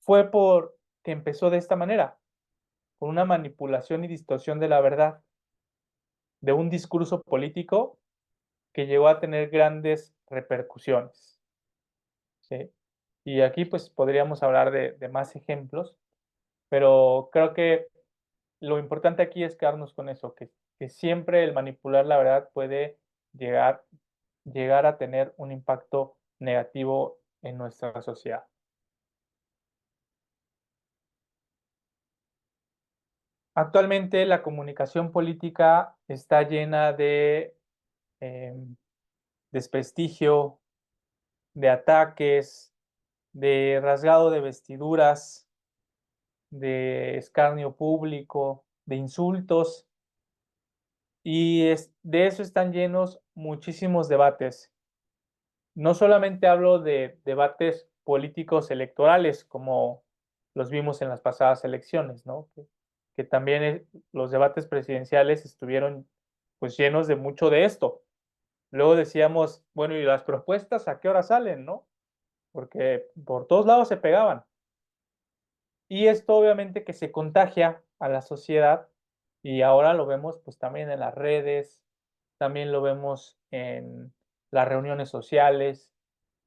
fue porque empezó de esta manera, con una manipulación y distorsión de la verdad, de un discurso político que llegó a tener grandes repercusiones, ¿sí? Y aquí pues podríamos hablar de más ejemplos, pero creo que lo importante aquí es quedarnos con eso, que siempre el manipular la verdad puede llegar, llegar a tener un impacto negativo en nuestra sociedad. Actualmente la comunicación política está llena de desprestigio, de ataques, de rasgado de vestiduras, de escarnio público, de insultos, y de eso están llenos muchísimos debates. No solamente hablo de debates políticos electorales, como los vimos en las pasadas elecciones, ¿no? Que también los debates presidenciales estuvieron pues llenos de mucho de esto. Luego decíamos, bueno, ¿y las propuestas a qué hora salen, no? Porque por todos lados se pegaban. Y esto obviamente que se contagia a la sociedad y ahora lo vemos pues también en las redes, también lo vemos en las reuniones sociales,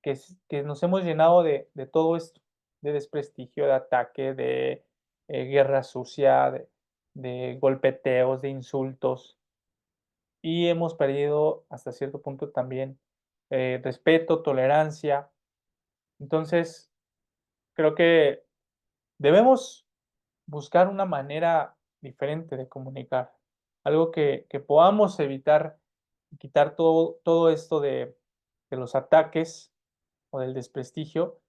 que nos hemos llenado de todo esto, de desprestigio, de ataque, de guerra sucia, de golpeteos, de insultos y hemos perdido hasta cierto punto también respeto, tolerancia. Entonces, creo que debemos buscar una manera diferente de comunicar, algo que podamos evitar, quitar todo esto de los ataques o del desprestigio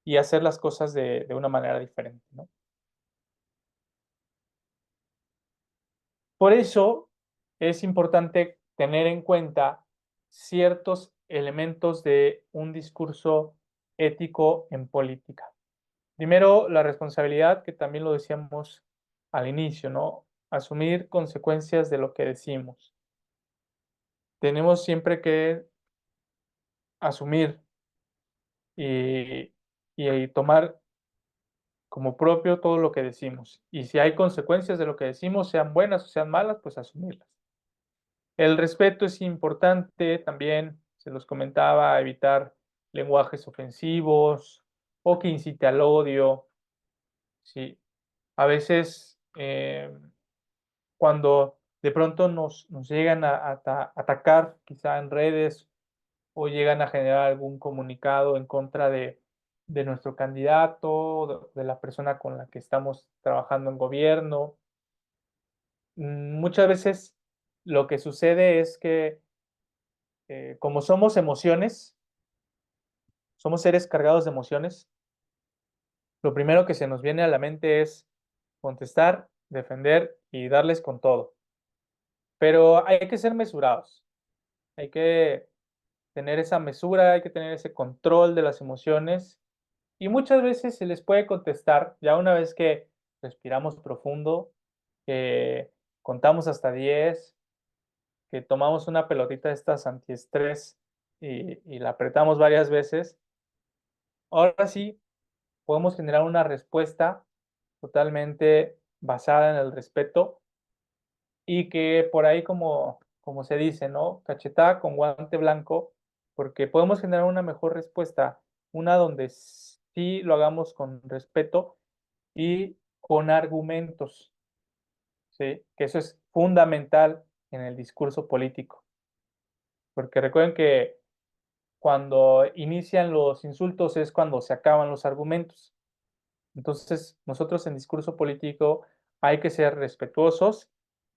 y hacer las cosas de una manera diferente, ¿no? Por eso es importante tener en cuenta ciertos elementos de un discurso ético en política. Primero, la responsabilidad, que también lo decíamos al inicio, ¿no? Asumir consecuencias de lo que decimos. Tenemos siempre que asumir y, y tomar como propio todo lo que decimos. Y si hay consecuencias de lo que decimos, sean buenas o sean malas, pues asumirlas. El respeto es importante también, se los comentaba, evitar lenguajes ofensivos o que incite al odio. Sí, a veces cuando de pronto nos llegan a atacar, quizá en redes, o llegan a generar algún comunicado en contra de nuestro candidato, de la persona con la que estamos trabajando en gobierno. Muchas veces lo que sucede es que como somos emociones, somos seres cargados de emociones, lo primero que se nos viene a la mente es contestar, defender y darles con todo. Pero hay que ser mesurados, hay que tener esa mesura, hay que tener ese control de las emociones y muchas veces se les puede contestar ya una vez que respiramos profundo, que contamos hasta 10, que tomamos una pelotita de estas antiestrés y la apretamos varias veces. Ahora sí podemos generar una respuesta totalmente basada en el respeto y que por ahí como se dice, ¿no? Cachetada con guante blanco, porque podemos generar una mejor respuesta, una donde sí lo hagamos con respeto y con argumentos, ¿sí? Que eso es fundamental en el discurso político, porque recuerden que cuando inician los insultos es cuando se acaban los argumentos. Entonces, nosotros en discurso político hay que ser respetuosos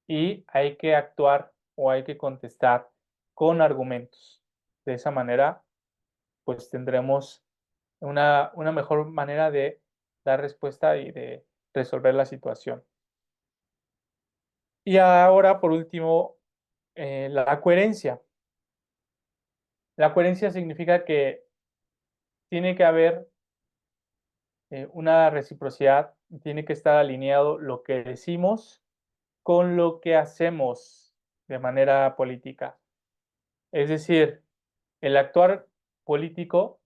y hay que actuar o hay que contestar con argumentos. De esa manera, pues tendremos una mejor manera de dar respuesta y de resolver la situación. Y ahora, por último, la coherencia. La coherencia significa que tiene que haber una reciprocidad, tiene que estar alineado lo que decimos con lo que hacemos de manera política. Es decir, el actuar político,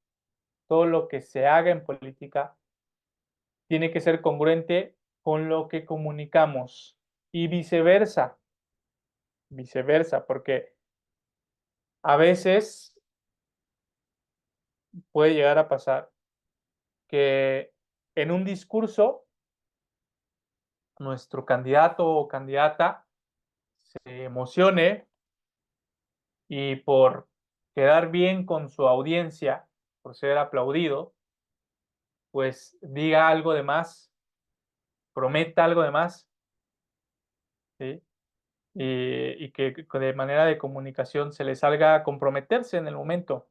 todo lo que se haga en política, tiene que ser congruente con lo que comunicamos y viceversa, porque a veces puede llegar a pasar que en un discurso nuestro candidato o candidata se emocione y por quedar bien con su audiencia, por ser aplaudido, pues diga algo de más, prometa algo de más, ¿sí? Y que de manera de comunicación se le salga a comprometerse en el momento,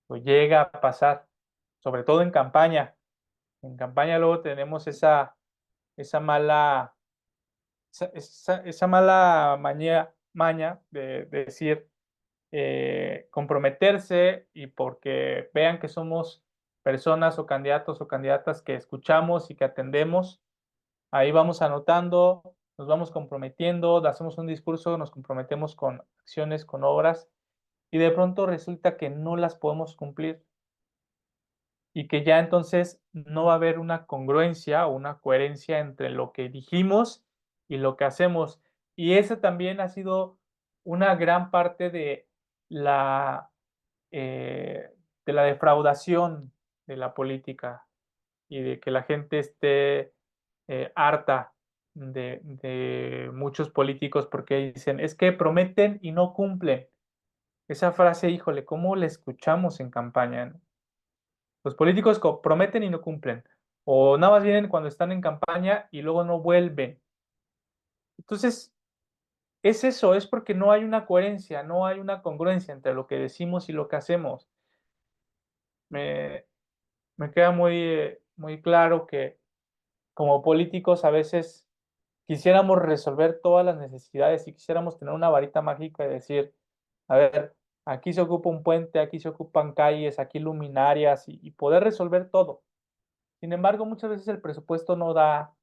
pues llega a pasar, sobre todo en campaña. En campaña luego tenemos esa mala, esa mala maña de decir, comprometerse y porque vean que somos personas o candidatos o candidatas que escuchamos y que atendemos, ahí vamos anotando, nos vamos comprometiendo, hacemos un discurso, nos comprometemos con acciones, con obras y de pronto resulta que no las podemos cumplir y que ya entonces no va a haber una congruencia o una coherencia entre lo que dijimos y lo que hacemos. Y esa también ha sido una gran parte la, eh, de la defraudación de la política y de que la gente esté harta de muchos políticos porque dicen, es que prometen y no cumplen. esa frase, híjole, ¿cómo la escuchamos en campaña, no? Los políticos prometen y no cumplen, o nada más vienen cuando están en campaña y luego no vuelven. Entonces, es eso, es porque no hay una coherencia, no hay una congruencia entre lo que decimos y lo que hacemos. Me, me queda muy claro que como políticos a veces quisiéramos resolver todas las necesidades y quisiéramos tener una varita mágica y decir, a ver, aquí se ocupa un puente, aquí se ocupan calles, aquí luminarias y poder resolver todo. Sin embargo, muchas veces el presupuesto no da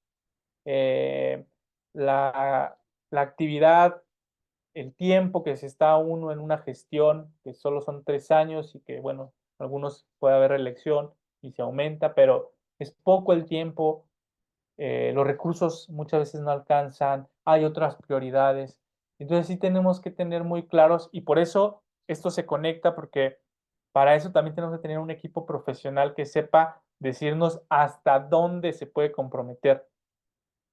eh, la, la actividad, el tiempo que se está uno en una gestión, que solo son 3 años y que, bueno, algunos puede haber elección y se aumenta, pero es poco el tiempo, los recursos muchas veces no alcanzan, hay otras prioridades. Entonces sí tenemos que tener muy claros y por eso esto se conecta porque para eso también tenemos que tener un equipo profesional que sepa decirnos hasta dónde se puede comprometer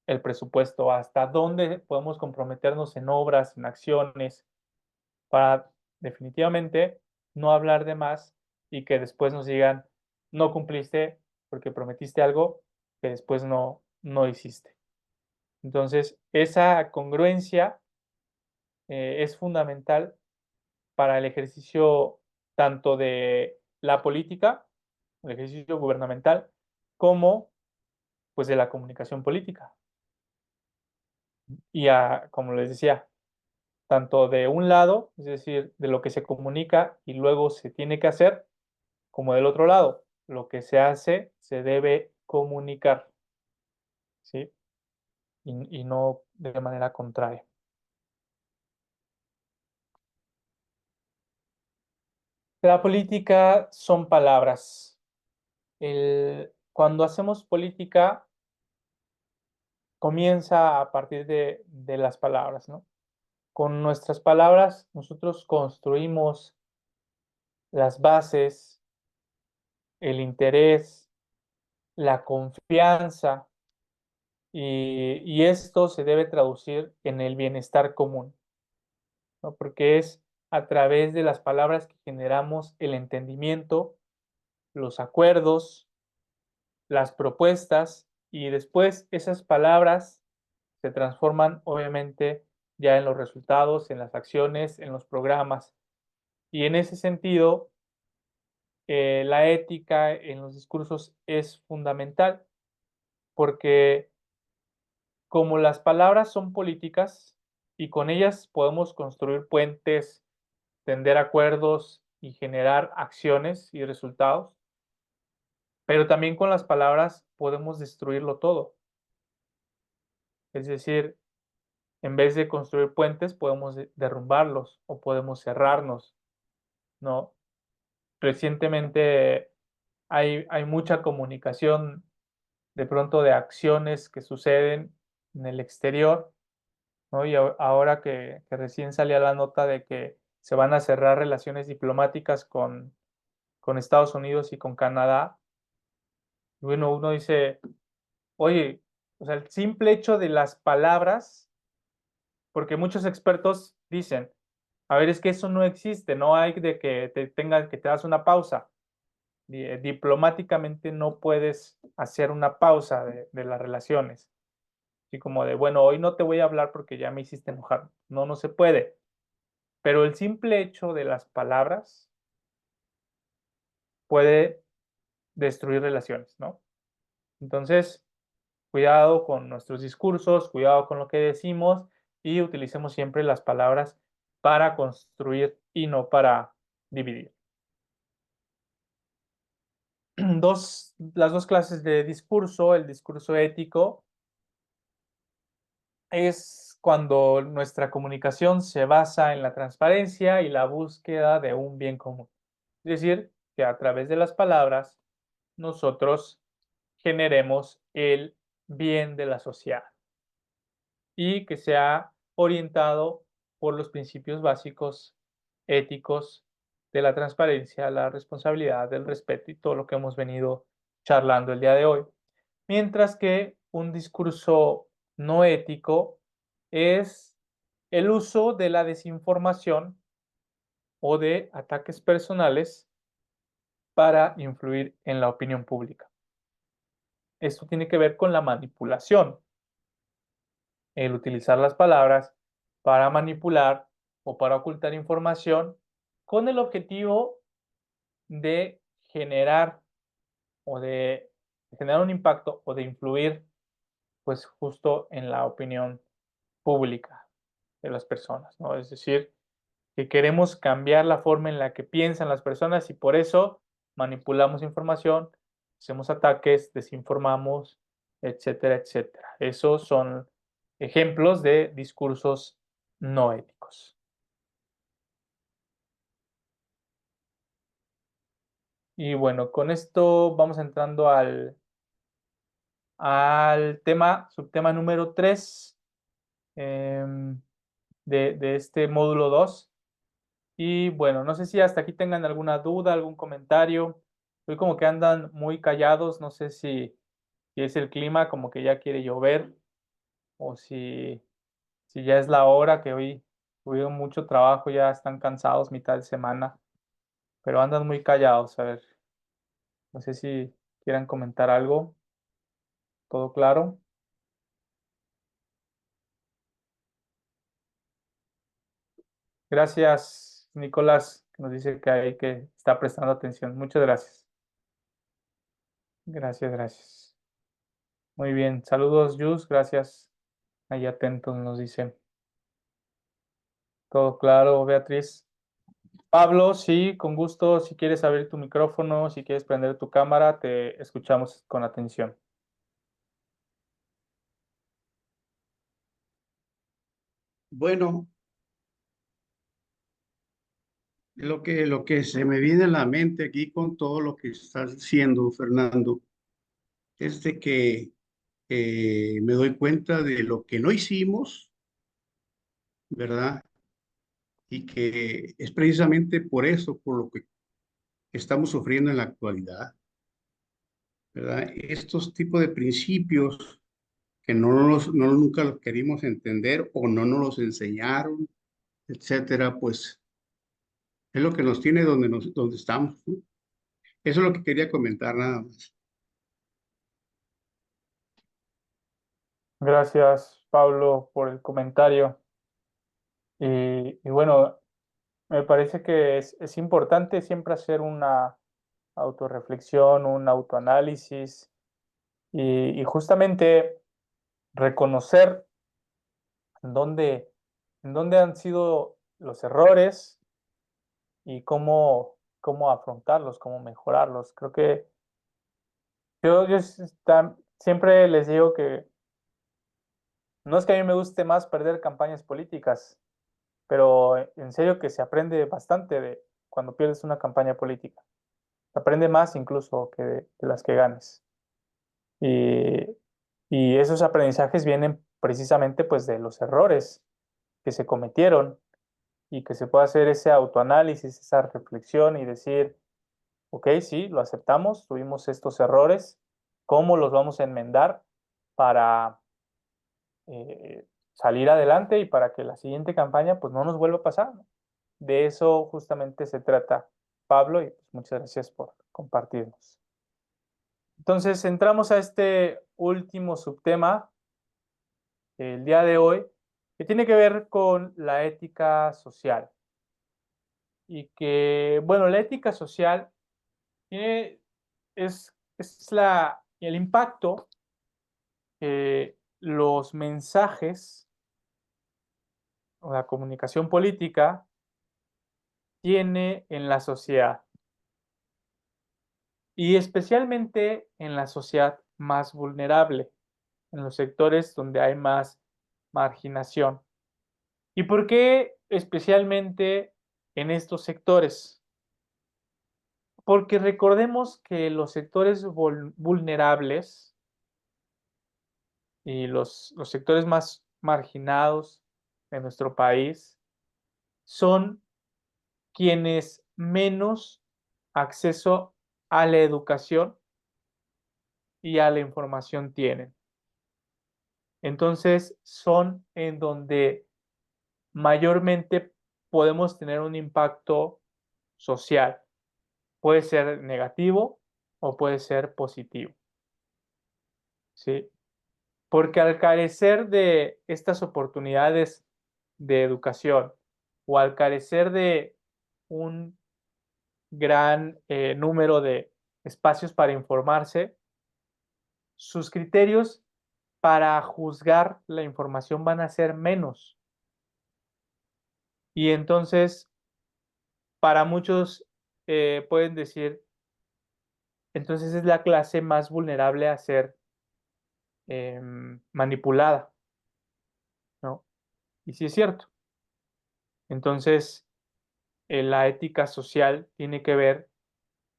el presupuesto, hasta dónde podemos comprometernos en obras, en acciones, para definitivamente no hablar de más y que después nos digan, no cumpliste porque prometiste algo que después no hiciste. Entonces, esa congruencia es fundamental para el ejercicio tanto de la política, el ejercicio gubernamental, como pues de la comunicación política. Y como les decía, tanto de un lado, es decir, de lo que se comunica y luego se tiene que hacer, como del otro lado, lo que se hace se debe comunicar, ¿sí? Y no de manera contraria. La política son palabras. Cuando hacemos política, comienza a partir de las palabras, ¿no? Con nuestras palabras, nosotros construimos las bases, el interés, la confianza, y esto se debe traducir en el bienestar común, ¿no? Porque es a través de las palabras que generamos el entendimiento, los acuerdos, las propuestas, y después esas palabras se transforman obviamente ya en los resultados, en las acciones, en los programas. Y en ese sentido, la ética en los discursos es fundamental porque como las palabras son políticas y con ellas podemos construir puentes, tender acuerdos y generar acciones y resultados, pero también con las palabras podemos destruirlo todo. Es decir, en vez de construir puentes, podemos derrumbarlos o podemos cerrarnos, ¿no? Recientemente hay mucha comunicación de pronto de acciones que suceden en el exterior, ¿no? Y ahora que recién salía la nota de que se van a cerrar relaciones diplomáticas con Estados Unidos y con Canadá, bueno, uno dice, oye, o sea, el simple hecho de las palabras, porque muchos expertos dicen, a ver, es que eso no existe, no hay de que que te das una pausa. Diplomáticamente no puedes hacer una pausa de las relaciones. Así como de, bueno, hoy no te voy a hablar porque ya me hiciste enojar. No, no se puede. Pero el simple hecho de las palabras puede destruir relaciones, ¿no? Entonces, cuidado con nuestros discursos, cuidado con lo que decimos y utilicemos siempre las palabras para construir y no para dividir. Las dos clases de discurso, el discurso ético, es cuando nuestra comunicación se basa en la transparencia y la búsqueda de un bien común. Es decir, que a través de las palabras nosotros generemos el bien de la sociedad y que sea orientado por los principios básicos éticos de la transparencia, la responsabilidad, el respeto y todo lo que hemos venido charlando el día de hoy. Mientras que un discurso no ético es el uso de la desinformación o de ataques personales para influir en la opinión pública. Esto tiene que ver con la manipulación, el utilizar las palabras para manipular o para ocultar información con el objetivo de generar o de generar un impacto o de influir, pues, justo en la opinión pública de las personas, ¿no? Es decir, que queremos cambiar la forma en la que piensan las personas y por eso manipulamos información, hacemos ataques, desinformamos, etcétera, etcétera. Esos son ejemplos de discursos no éticos. Y bueno, con esto vamos entrando al subtema número 3 de este módulo 2. Y bueno, no sé si hasta aquí tengan alguna duda, algún comentario. Hoy como que andan muy callados, no sé si es el clima, como que ya quiere llover, o si ya es la hora, que hoy tuvieron mucho trabajo, ya están cansados mitad de semana, pero andan muy callados. A ver, no sé si quieran comentar algo. ¿Todo claro? Gracias, Nicolás, que nos dice que está prestando atención. Muchas gracias. Gracias, gracias. Muy bien. Saludos, Jus. Gracias. Ahí atentos, nos dice. Todo claro, Beatriz. Pablo, sí, con gusto. Si quieres abrir tu micrófono, si quieres prender tu cámara, te escuchamos con atención. Bueno, lo que se me viene a la mente aquí con todo lo que estás diciendo, Fernando, es de que me doy cuenta de lo que no hicimos, ¿verdad? Y que es precisamente por eso, por lo que estamos sufriendo en la actualidad, ¿verdad? Estos tipos de principios que no nunca los querimos entender o no nos los enseñaron, etcétera, pues es lo que nos tiene donde estamos, ¿no? Eso es lo que quería comentar nada más. Gracias, Pablo, por el comentario. Y bueno, me parece que es importante siempre hacer una autorreflexión, un autoanálisis y justamente reconocer en dónde, en dónde han sido los errores y cómo afrontarlos, cómo mejorarlos. Creo que siempre les digo que no es que a mí me guste más perder campañas políticas, pero en serio que se aprende bastante de cuando pierdes una campaña política. Se aprende más incluso que de las que ganes. Y, y esos aprendizajes vienen precisamente pues de los errores que se cometieron y que se puede hacer ese autoanálisis, esa reflexión y decir, ok, sí, lo aceptamos, tuvimos estos errores, ¿cómo los vamos a enmendar para salir adelante y para que la siguiente campaña pues no nos vuelva a pasar, ¿no? De eso justamente se trata, Pablo, y pues, muchas gracias por compartirnos. Entonces, entramos a este último subtema el día de hoy, que tiene que ver con la ética social. Y que, bueno, la ética social tiene, es el impacto que los mensajes o la comunicación política tiene en la sociedad y especialmente en la sociedad más vulnerable, en los sectores donde hay más marginación. ¿Y por qué especialmente en estos sectores? Porque recordemos que los sectores vulnerables y los sectores más marginados de nuestro país son quienes menos acceso a la educación y a la información tienen. Entonces son en donde mayormente podemos tener un impacto social. Puede ser negativo o puede ser positivo. ¿Sí? Porque al carecer de estas oportunidades de educación o al carecer de un gran número de espacios para informarse, sus criterios para juzgar la información van a ser menos. Y entonces, para muchos pueden decir, entonces es la clase más vulnerable a ser manipulada, ¿no? Y sí es cierto. Entonces, la ética social tiene que ver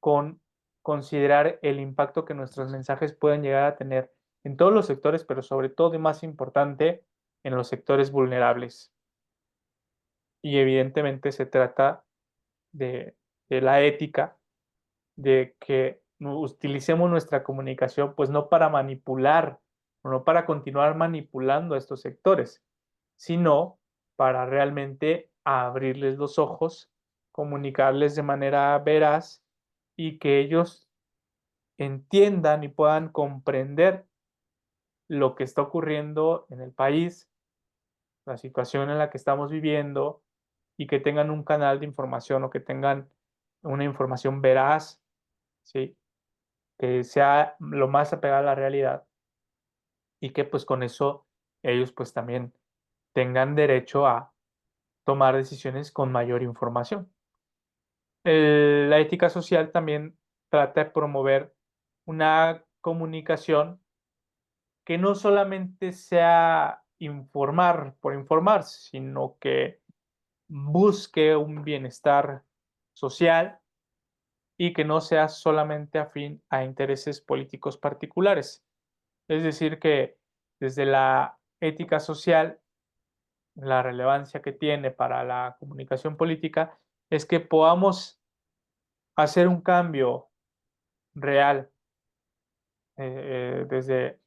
con considerar el impacto que nuestros mensajes pueden llegar a tener en todos los sectores, pero sobre todo y más importante, en los sectores vulnerables. Y evidentemente se trata de, de la ética, de que utilicemos nuestra comunicación, pues no para manipular, o no para continuar manipulando a estos sectores, sino para realmente abrirles los ojos, comunicarles de manera veraz y que ellos entiendan y puedan comprender lo que está ocurriendo en el país, la situación en la que estamos viviendo y que tengan un canal de información o que tengan una información veraz, ¿sí? Que sea lo más apegada a la realidad y que pues con eso ellos pues también tengan derecho a tomar decisiones con mayor información. La ética social también trata de promover una comunicación que no solamente sea informar por informar, sino que busque un bienestar social y que no sea solamente afín a intereses políticos particulares. Es decir, que desde la ética social, la relevancia que tiene para la comunicación política es que podamos hacer un cambio real desde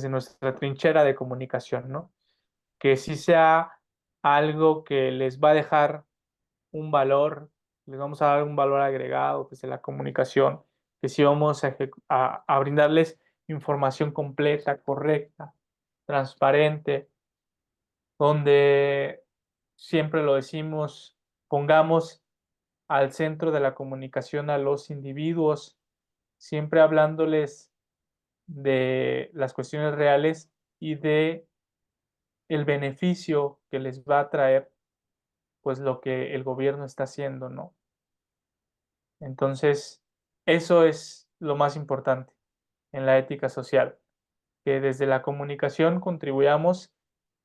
nuestra trinchera de comunicación, ¿no? Que sí sea algo que les va a dejar un valor, les vamos a dar un valor agregado desde la comunicación, que sí vamos a brindarles información completa, correcta, transparente, donde siempre lo decimos, pongamos al centro de la comunicación a los individuos, siempre hablándoles de las cuestiones reales y de el beneficio que les va a traer pues lo que el gobierno está haciendo, ¿no? Entonces, eso es lo más importante en la ética social, que desde la comunicación contribuyamos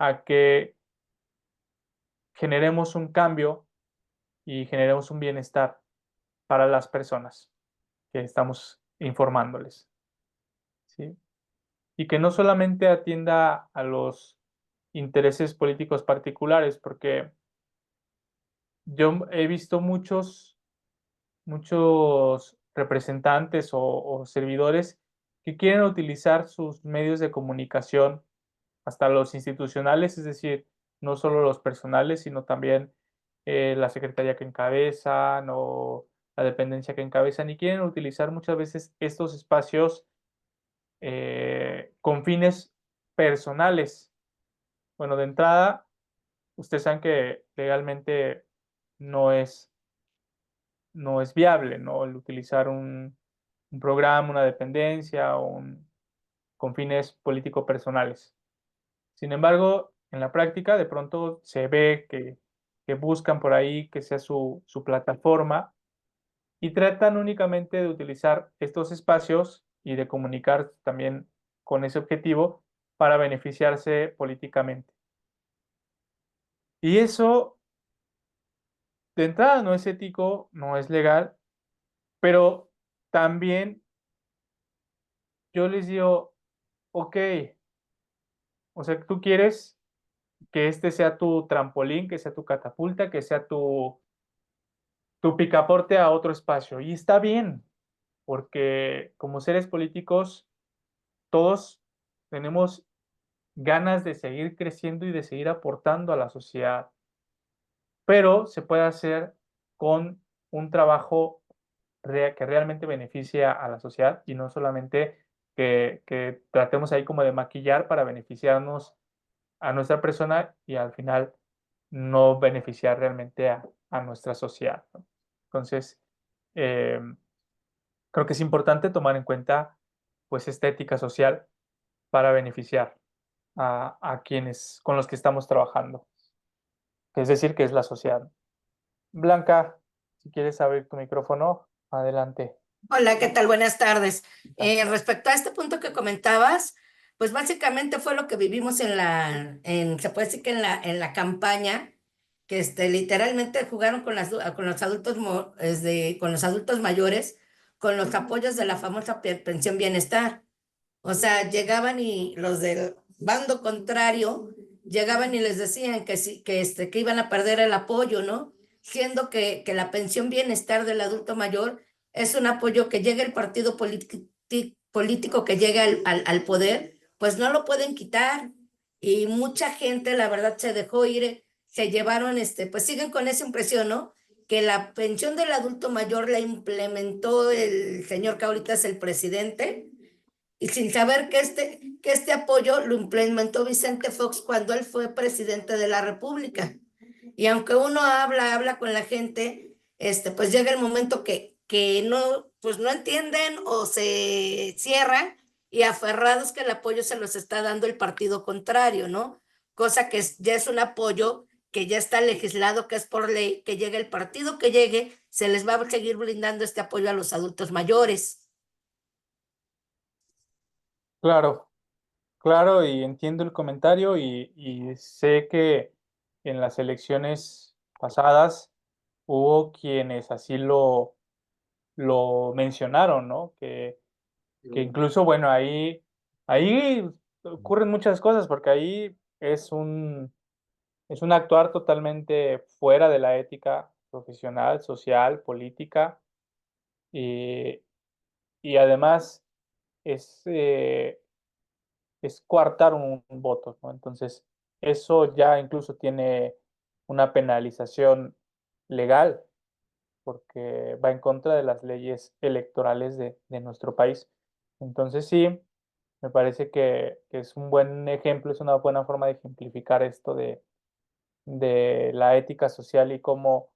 a que generemos un cambio y generemos un bienestar para las personas que estamos informándoles, ¿sí? Y que no solamente atienda a los intereses políticos particulares, porque yo he visto muchos representantes o servidores que quieren utilizar sus medios de comunicación, hasta los institucionales, es decir, no solo los personales, sino también la secretaría que encabezan o la dependencia que encabezan, y quieren utilizar muchas veces estos espacios con fines personales. Bueno, de entrada, ustedes saben que legalmente no es no es viable, ¿no? El utilizar un programa, una dependencia o con fines político-personales. Sin embargo, en la práctica de pronto se ve que buscan por ahí que sea su plataforma y tratan únicamente de utilizar estos espacios y de comunicar también con ese objetivo para beneficiarse políticamente. Y eso de entrada no es ético, no es legal, pero también yo les digo, ok, o sea, tú quieres que este sea tu trampolín, que sea tu catapulta, que sea tu picaporte a otro espacio. Y está bien, porque como seres políticos, todos tenemos ganas de seguir creciendo y de seguir aportando a la sociedad. pero se puede hacer con un trabajo que realmente beneficia a la sociedad y no solamente que tratemos ahí como de maquillar para beneficiarnos a nuestra persona y al final no beneficiar realmente a nuestra sociedad, ¿no? Entonces, creo que es importante tomar en cuenta pues esta ética social para beneficiar a quienes con los que estamos trabajando, es decir, que es la sociedad. Blanca, si quieres abrir tu micrófono, adelante. Hola, ¿qué tal? Buenas tardes. Respecto a este punto que comentabas, pues básicamente fue lo que vivimos se puede decir que en la campaña, que literalmente jugaron con con los adultos, con los adultos mayores, con los apoyos de la famosa pensión bienestar. O sea, llegaban y los del bando contrario llegaban y les decían que sí, que iban a perder el apoyo, ¿no? Siendo que la pensión bienestar del adulto mayor es un apoyo que llega el partido político que llega al poder, pues no lo pueden quitar. Y mucha gente, la verdad, se dejó ir, se llevaron, pues siguen con esa impresión, ¿no? Que la pensión del adulto mayor la implementó el señor que ahorita es el presidente y sin saber que este apoyo lo implementó Vicente Fox cuando él fue presidente de la República. Y aunque uno habla con la gente, pues llega el momento que no, pues no entienden o se cierran y aferrados que el apoyo se los está dando el partido contrario, ¿no? Cosa que ya es un apoyo que ya está legislado, que es por ley, que llegue el partido que llegue, se les va a seguir brindando este apoyo a los adultos mayores. Claro, claro, y entiendo el comentario y sé que en las elecciones pasadas hubo quienes así lo mencionaron, ¿no? Que incluso, bueno, ahí ocurren muchas cosas, porque ahí es un actuar totalmente fuera de la ética profesional, social, política, y y además es, es coartar un voto, ¿no? Entonces, eso ya incluso tiene una penalización legal, porque va en contra de las leyes electorales de nuestro país. Entonces, sí, me parece que es un buen ejemplo, es una buena forma de ejemplificar esto de la ética social y cómo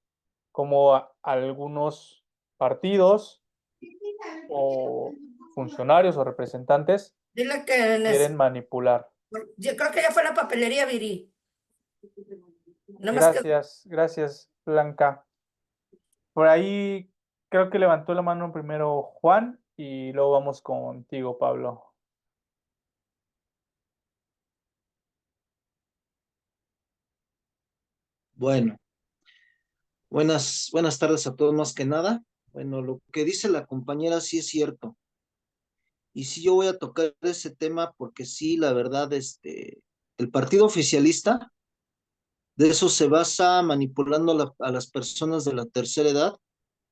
algunos partidos o funcionarios o representantes Dile que quieren manipular. yo creo que ya fue la papelería, Viri. No más que Gracias, gracias, Blanca. Por ahí creo que levantó la mano primero Juan y luego vamos contigo, Pablo. Bueno, buenas tardes a todos más que nada. Bueno, lo que dice la compañera sí es cierto. Y sí yo voy a tocar ese tema porque sí, la verdad, el partido oficialista de eso se basa manipulando a las personas de la tercera edad,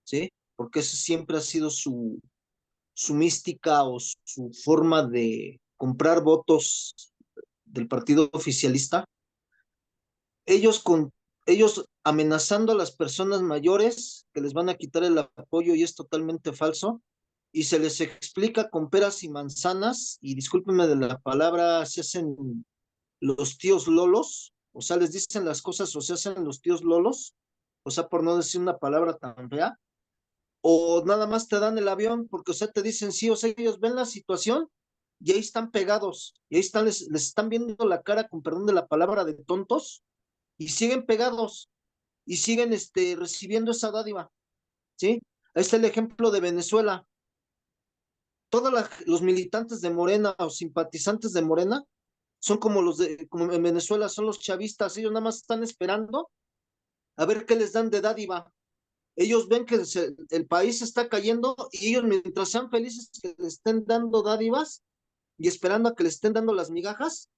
¿sí? Porque esa siempre ha sido su mística o su forma de comprar votos del partido oficialista. ellos con ellos amenazando a las personas mayores que les van a quitar el apoyo y es totalmente falso y se les explica con peras y manzanas y discúlpenme de la palabra, se hacen los tíos lolos, o sea, les dicen las cosas o se hacen los tíos lolos, o sea, por no decir una palabra tan fea, o nada más te dan el avión porque, o sea, te dicen sí, o sea, ellos ven la situación y ahí están pegados, y ahí están, les están viendo la cara, con perdón de la palabra, de tontos, y siguen pegados y siguen recibiendo esa dádiva, ¿sí? Ahí está el ejemplo de Venezuela. Todos los militantes de Morena o simpatizantes de Morena son como en Venezuela, son los chavistas, ellos nada más están esperando a ver qué les dan de dádiva. Ellos ven que el país está cayendo y ellos mientras sean felices que les estén dando dádivas y esperando a que les estén dando las migajas,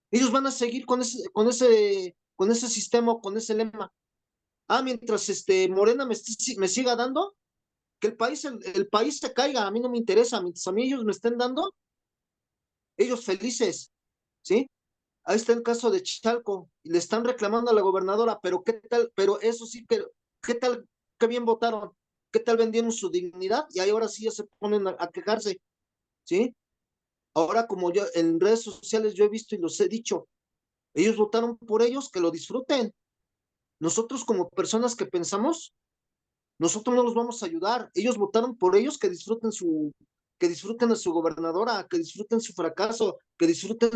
ellos van a seguir con ese sistema, con ese lema. Ah, mientras Morena me siga dando, que el país se caiga, a mí no me interesa, mientras a mí ellos me estén dando, ellos felices, ¿sí? Ahí está el caso de Chalco, y le están reclamando a la gobernadora, pero qué tal, pero eso sí, pero qué tal, qué bien votaron, qué tal vendieron su dignidad, y ahí ahora sí ya se ponen a quejarse, ¿sí? Ahora como yo en redes sociales yo he visto y los he dicho, ellos votaron por ellos, que lo disfruten. Nosotros como personas que pensamos, nosotros no los vamos a ayudar. Ellos votaron por ellos, que disfruten a su gobernadora, que disfruten su fracaso, que disfruten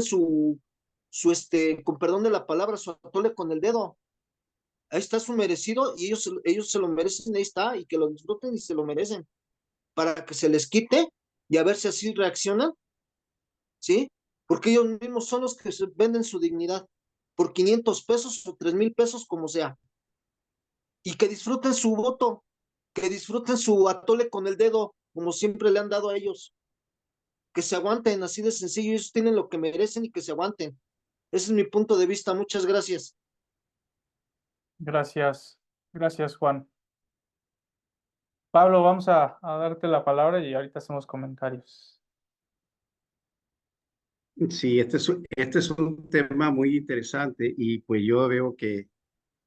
con perdón de la palabra, su atole con el dedo. Ahí está su merecido y ellos se lo merecen, ahí está, y que lo disfruten y se lo merecen, para que se les quite y a ver si así reaccionan, ¿sí? Porque ellos mismos son los que se venden su dignidad por 500 pesos o 3,000 pesos, como sea, y que disfruten su voto, que disfruten su atole con el dedo, como siempre le han dado a ellos, que se aguanten, así de sencillo, ellos tienen lo que merecen y que se aguanten. Ese es mi punto de vista, muchas gracias. Gracias, gracias, Juan. Pablo, vamos a darte la palabra y ahorita hacemos comentarios. Sí, este es un tema muy interesante y pues yo veo que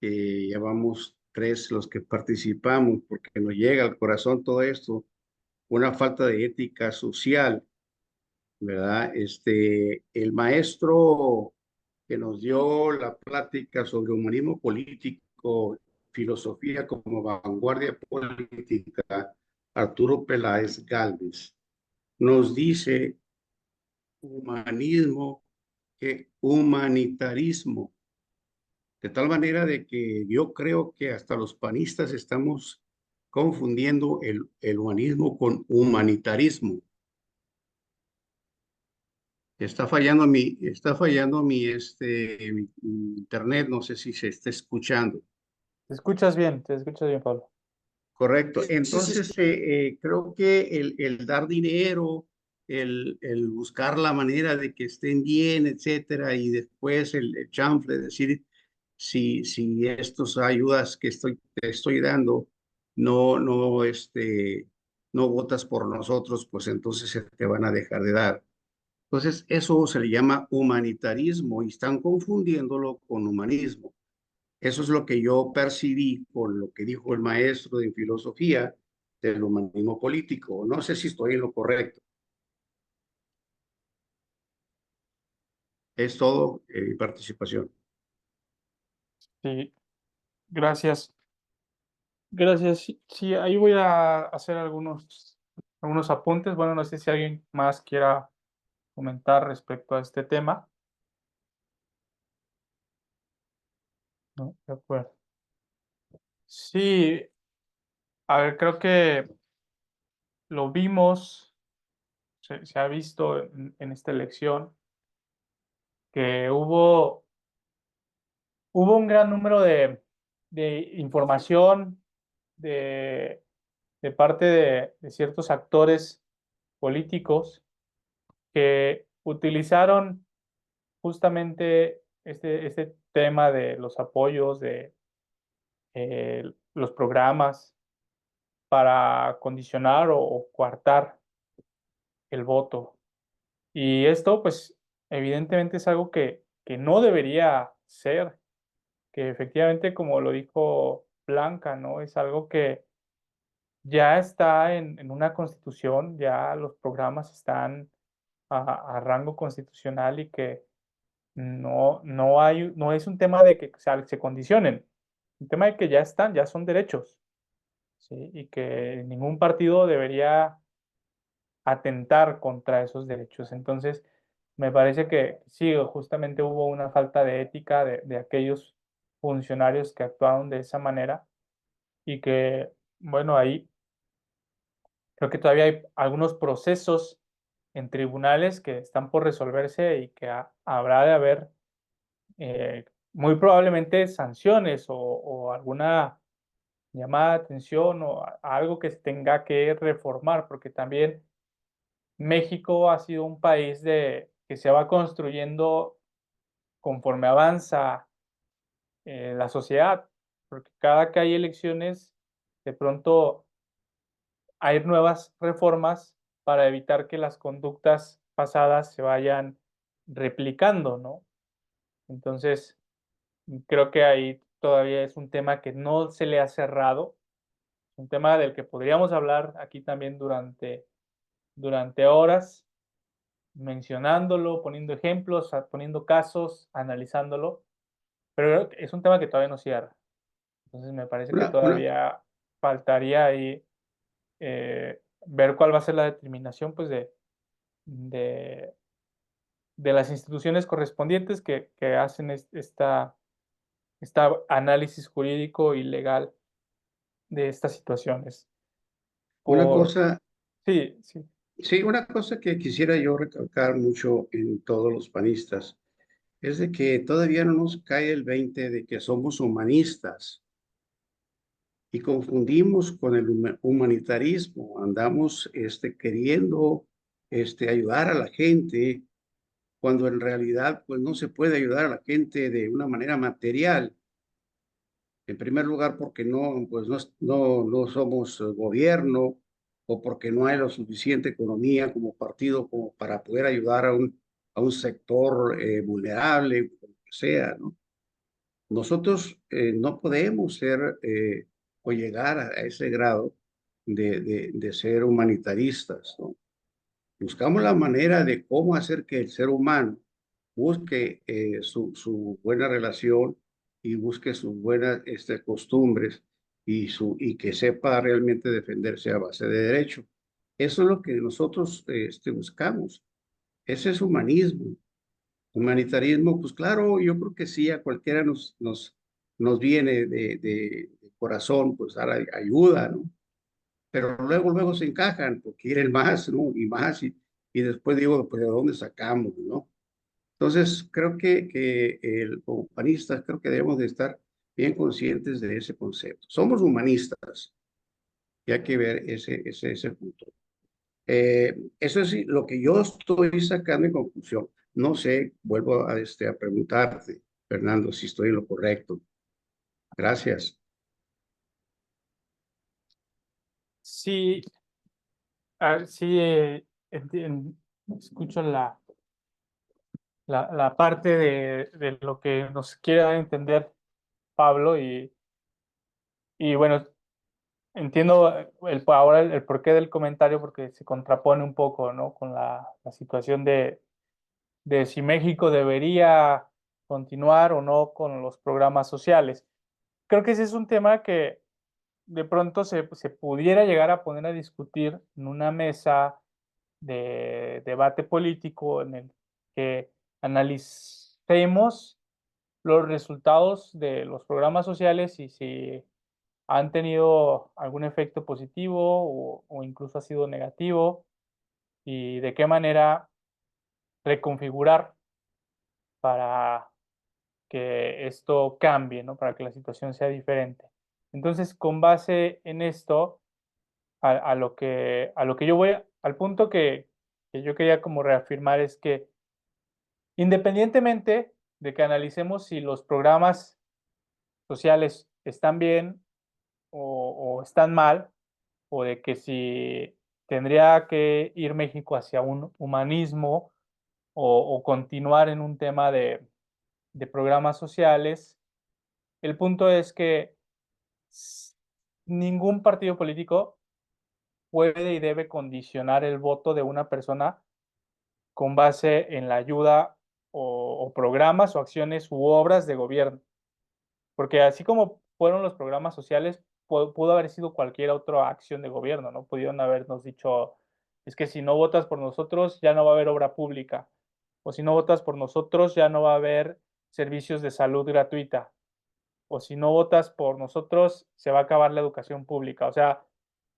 ya vamos tres los que participamos porque nos llega al corazón todo esto, una falta de ética social, ¿verdad? El maestro que nos dio la plática sobre humanismo político, filosofía como vanguardia política, Arturo Peláez Gálvez, nos dice humanismo que humanitarismo, de tal manera de que yo creo que hasta los panistas estamos confundiendo el humanismo con humanitarismo. Mi internet, no sé si se está escuchando. Te escuchas bien, Pablo. Correcto. Sí, sí, Entonces, creo que el dar dinero, el buscar la manera de que estén bien, etcétera, y después el chanfle, decir, si estas ayudas que te estoy dando no votas por nosotros, pues entonces se te van a dejar de dar. Entonces, eso se le llama humanitarismo y están confundiéndolo con humanismo. Eso es lo que yo percibí con lo que dijo el maestro de filosofía del humanismo político. No sé si estoy en lo correcto. Es todo mi participación. Sí, gracias. Gracias. Sí, sí, ahí voy a hacer algunos apuntes. Bueno, no sé si alguien más quiera comentar respecto a este tema. No, de acuerdo. Sí, a ver, creo que lo vimos, se ha visto en esta elección que hubo un gran número de información de, de parte de ciertos actores políticos que utilizaron justamente este tema de los apoyos, de los programas para condicionar o coartar el voto. Y esto, pues, evidentemente es algo que no debería ser, que efectivamente, como lo dijo Blanca, ¿no? Es algo que ya está en una constitución, ya los programas están a rango constitucional y que no es un tema de que se condicionen, un tema de que ya están, ya son derechos, ¿sí? Y que ningún partido debería atentar contra esos derechos. Entonces, me parece que sí, justamente hubo una falta de ética de aquellos funcionarios que actuaron de esa manera y que, bueno, ahí creo que todavía hay algunos procesos en tribunales que están por resolverse y que habrá de haber muy probablemente sanciones o alguna llamada de atención o algo que se tenga que reformar, porque también México ha sido un país que se va construyendo conforme avanza la sociedad, porque cada que hay elecciones, de pronto hay nuevas reformas para evitar que las conductas pasadas se vayan replicando, ¿no? Entonces, creo que ahí todavía es un tema que no se le ha cerrado, un tema del que podríamos hablar aquí también durante horas, mencionándolo, poniendo ejemplos, poniendo casos, analizándolo, pero es un tema que todavía no cierra. Entonces me parece que Una, todavía faltaría ahí ver cuál va a ser la determinación pues, de, de las instituciones correspondientes que hacen esta análisis jurídico y legal de estas situaciones. una Por, cosa, sí, sí, sí, una cosa que quisiera yo recalcar mucho en todos los panistas es de que todavía no nos cae el 20 de que somos humanistas y confundimos con el humanitarismo. Andamos queriendo ayudar a la gente cuando en realidad pues no se puede ayudar a la gente de una manera material. En primer lugar, porque no, pues no somos gobierno o porque no hay la suficiente economía como partido como para poder ayudar a un sector vulnerable, como sea, ¿no? Nosotros no podemos ser o llegar a ese grado de ser humanitaristas, ¿no? Buscamos la manera de cómo hacer que el ser humano busque su buena relación y busque sus buenas costumbres y que sepa realmente defenderse a base de derecho. Eso es lo que nosotros buscamos. Ese es humanismo. Humanitarismo, pues claro, yo creo que sí, a cualquiera nos viene de corazón, pues dar ayuda, ¿no? Pero luego se encajan porque quieren más, ¿no? Y más, y después digo, pues ¿de dónde sacamos, no? Entonces, creo que como humanistas, creo que debemos de estar bien conscientes de ese concepto. Somos humanistas y hay que ver ese punto. Eso es lo que yo estoy sacando en conclusión. No sé, vuelvo a preguntarte, Fernando, si estoy en lo correcto. Gracias. sí, sí, escucho la parte de lo que nos quiere dar a entender Pablo y bueno, entiendo ahora el porqué del comentario porque se contrapone un poco, ¿no? Con la situación de si México debería continuar o no con los programas sociales. Creo que ese es un tema que de pronto se pudiera llegar a poner a discutir en una mesa de debate político en el que analicemos los resultados de los programas sociales y si han tenido algún efecto positivo o incluso ha sido negativo y de qué manera reconfigurar para que esto cambie, ¿no? Para que la situación sea diferente. Entonces, con base en esto, a lo que yo voy, al punto que yo quería como reafirmar es que independientemente de que analicemos si los programas sociales están bien o están mal, o de que si tendría que ir México hacia un humanismo o continuar en un tema de programas sociales, el punto es que ningún partido político puede y debe condicionar el voto de una persona con base en la ayuda o programas o acciones u obras de gobierno. Porque así como fueron los programas sociales, pudo haber sido cualquier otra acción de gobierno, ¿no? Pudieron habernos dicho, es que si no votas por nosotros, ya no va a haber obra pública. O si no votas por nosotros, ya no va a haber servicios de salud gratuita. O si no votas por nosotros, se va a acabar la educación pública. O sea,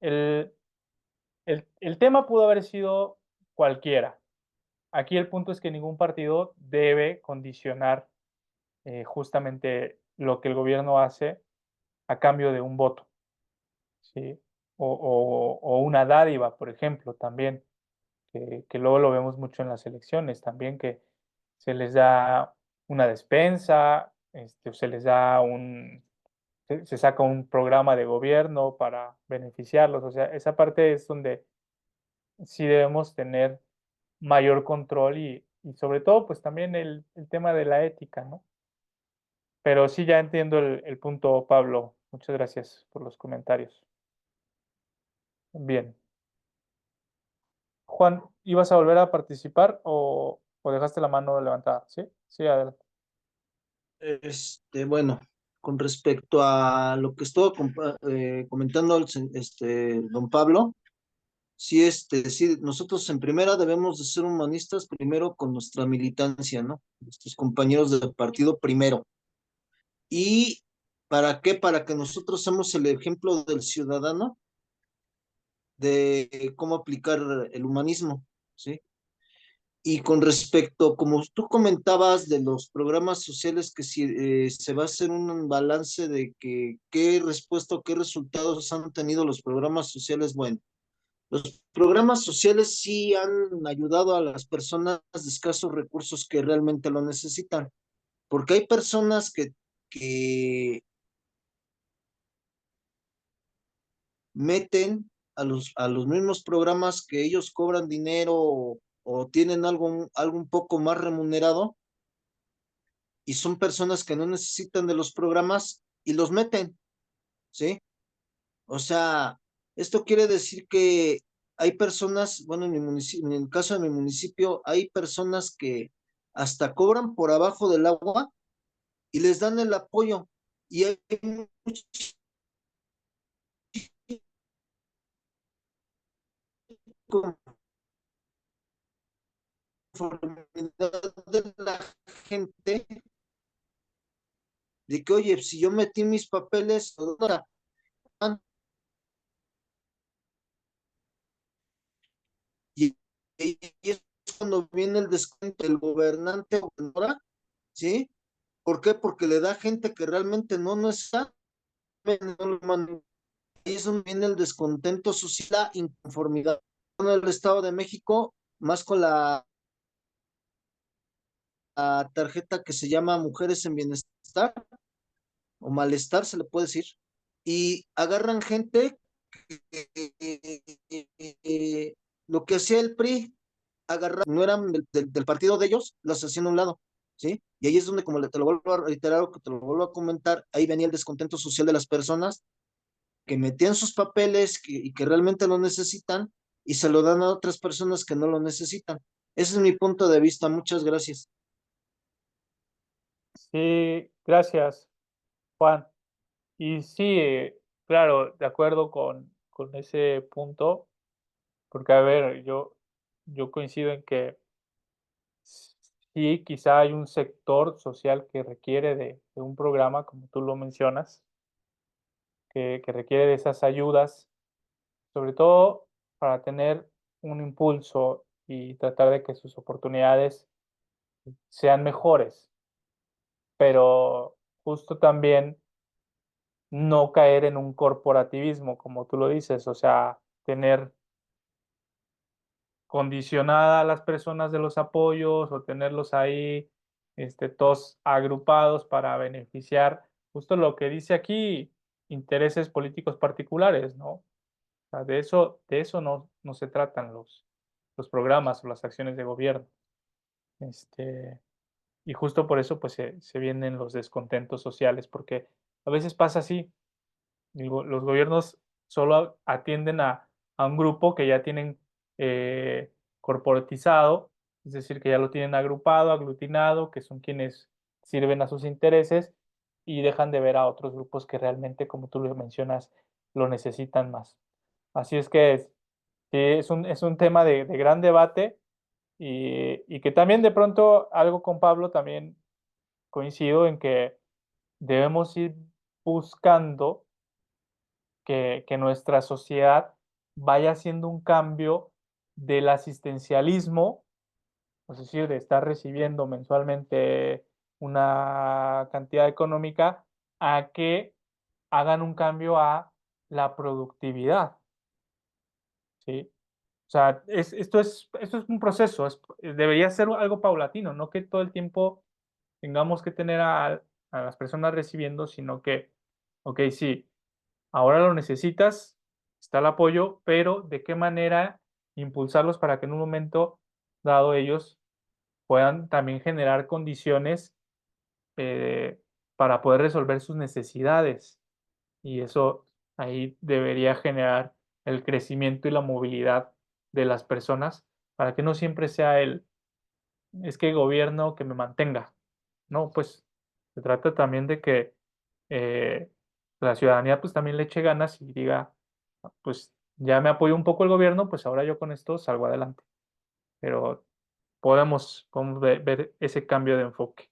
el, el tema pudo haber sido cualquiera. Aquí el punto es que ningún partido debe condicionar justamente lo que el gobierno hace a cambio de un voto, ¿sí? O una dádiva, por ejemplo, también, que luego lo vemos mucho en las elecciones, también que se les da una despensa, se les da se saca un programa de gobierno para beneficiarlos, o sea, esa parte es donde sí debemos tener mayor control y sobre todo, pues también el tema de la ética, ¿no? Pero sí, ya entiendo el punto, Pablo. Muchas gracias por los comentarios. Bien. Juan, ¿ibas a volver a participar o dejaste la mano levantada? Sí, sí, adelante. Bueno, con respecto a lo que estuvo comentando don Pablo, sí, sí, nosotros en primera debemos de ser humanistas primero con nuestra militancia, ¿no? Nuestros compañeros del partido primero. ¿Y para qué? Para que nosotros seamos el ejemplo del ciudadano de cómo aplicar el humanismo, ¿sí? Y con respecto, como tú comentabas de los programas sociales, que si se va a hacer un balance de que qué respuesta o qué resultados han tenido los programas sociales, bueno, los programas sociales sí han ayudado a las personas de escasos recursos que realmente lo necesitan, porque hay personas que meten a los mismos programas que ellos cobran dinero o tienen algo un poco más remunerado y son personas que no necesitan de los programas y los meten, ¿sí? O sea, esto quiere decir que hay personas, bueno, en mi municipio, en el caso de mi municipio, hay personas que hasta cobran por abajo del agua y les dan el apoyo. Y hay mucha conformidad de la gente de que, oye, si yo metí mis papeles, y, y es cuando viene el descuento del gobernante, ¿sí? ¿Por qué? Porque le da gente que realmente no está, ahí es donde viene el descontento social, la inconformidad con el Estado de México, más con la tarjeta que se llama Mujeres en Bienestar o Malestar, se le puede decir, y agarran gente lo que hacía el PRI, agarrar, no eran del partido de ellos, las hacían a un lado, ¿sí? Y ahí es donde, como te lo vuelvo a reiterar o que te lo vuelvo a comentar, ahí venía el descontento social de las personas que metían sus papeles y que realmente lo necesitan y se lo dan a otras personas que no lo necesitan. Ese es mi punto de vista. Muchas gracias. Sí, gracias, Juan. Y sí, claro, de acuerdo con ese punto, porque a ver, yo coincido en que sí, quizá hay un sector social que requiere de un programa, como tú lo mencionas, que requiere de esas ayudas, sobre todo para tener un impulso y tratar de que sus oportunidades sean mejores, pero justo también no caer en un corporativismo, como tú lo dices, o sea, tener condicionada a las personas de los apoyos o tenerlos ahí, todos agrupados para beneficiar, justo lo que dice aquí, intereses políticos particulares, ¿no? O sea, de eso no se tratan los programas o las acciones de gobierno. Y justo por eso, pues, se vienen los descontentos sociales, porque a veces pasa así, los gobiernos solo atienden a un grupo que ya tienen corporatizado, es decir, que ya lo tienen agrupado, aglutinado, que son quienes sirven a sus intereses y dejan de ver a otros grupos que realmente, como tú lo mencionas, lo necesitan más. Así es que sí, es un tema de gran debate y que también de pronto algo con Pablo también coincido en que debemos ir buscando que nuestra sociedad vaya haciendo un cambio del asistencialismo, es decir, de estar recibiendo mensualmente una cantidad económica, a que hagan un cambio a la productividad, ¿sí? O sea, esto es un proceso, debería ser algo paulatino, no que todo el tiempo tengamos que tener a las personas recibiendo, sino que, okey, sí, ahora lo necesitas, está el apoyo, pero ¿de qué manera impulsarlos para que en un momento dado ellos puedan también generar condiciones para poder resolver sus necesidades. Y eso ahí debería generar el crecimiento y la movilidad de las personas para que no siempre sea es que gobierno que me mantenga. No, pues se trata también de que la ciudadanía pues también le eche ganas y diga, pues ya me apoyó un poco el gobierno, pues ahora yo con esto salgo adelante. Pero podemos ver ese cambio de enfoque.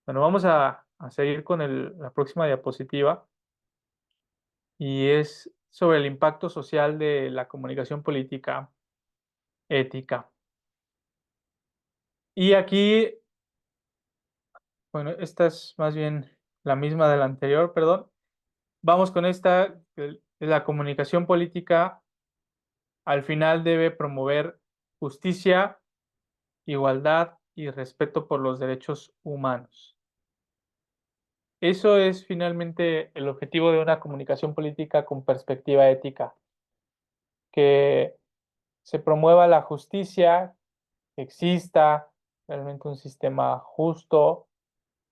Bueno, vamos a seguir con la próxima diapositiva y es sobre el impacto social de la comunicación política ética. Y aquí, bueno, esta es más bien la misma de la anterior, perdón. Vamos con esta, la comunicación política al final debe promover justicia, igualdad y respeto por los derechos humanos. Eso es finalmente el objetivo de una comunicación política con perspectiva ética, que se promueva la justicia, que exista realmente un sistema justo,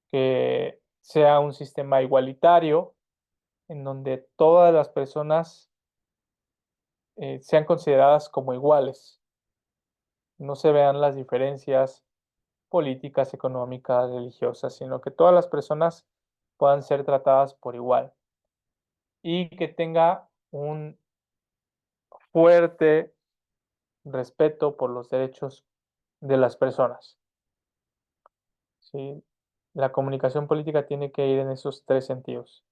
que sea un sistema igualitario, en donde todas las personas sean consideradas como iguales, no se vean las diferencias políticas, económicas, religiosas, sino que todas las personas puedan ser tratadas por igual y que tenga un fuerte respeto por los derechos de las personas. ¿Sí? La comunicación política tiene que ir en esos tres sentidos: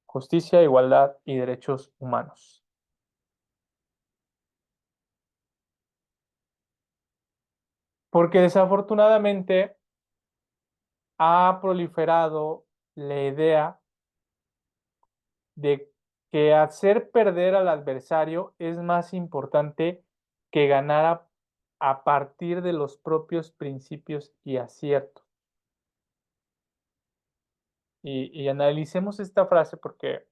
justicia, igualdad y derechos humanos. Porque desafortunadamente ha proliferado la idea de que hacer perder al adversario es más importante que ganar a partir de los propios principios y aciertos. Y analicemos esta frase porque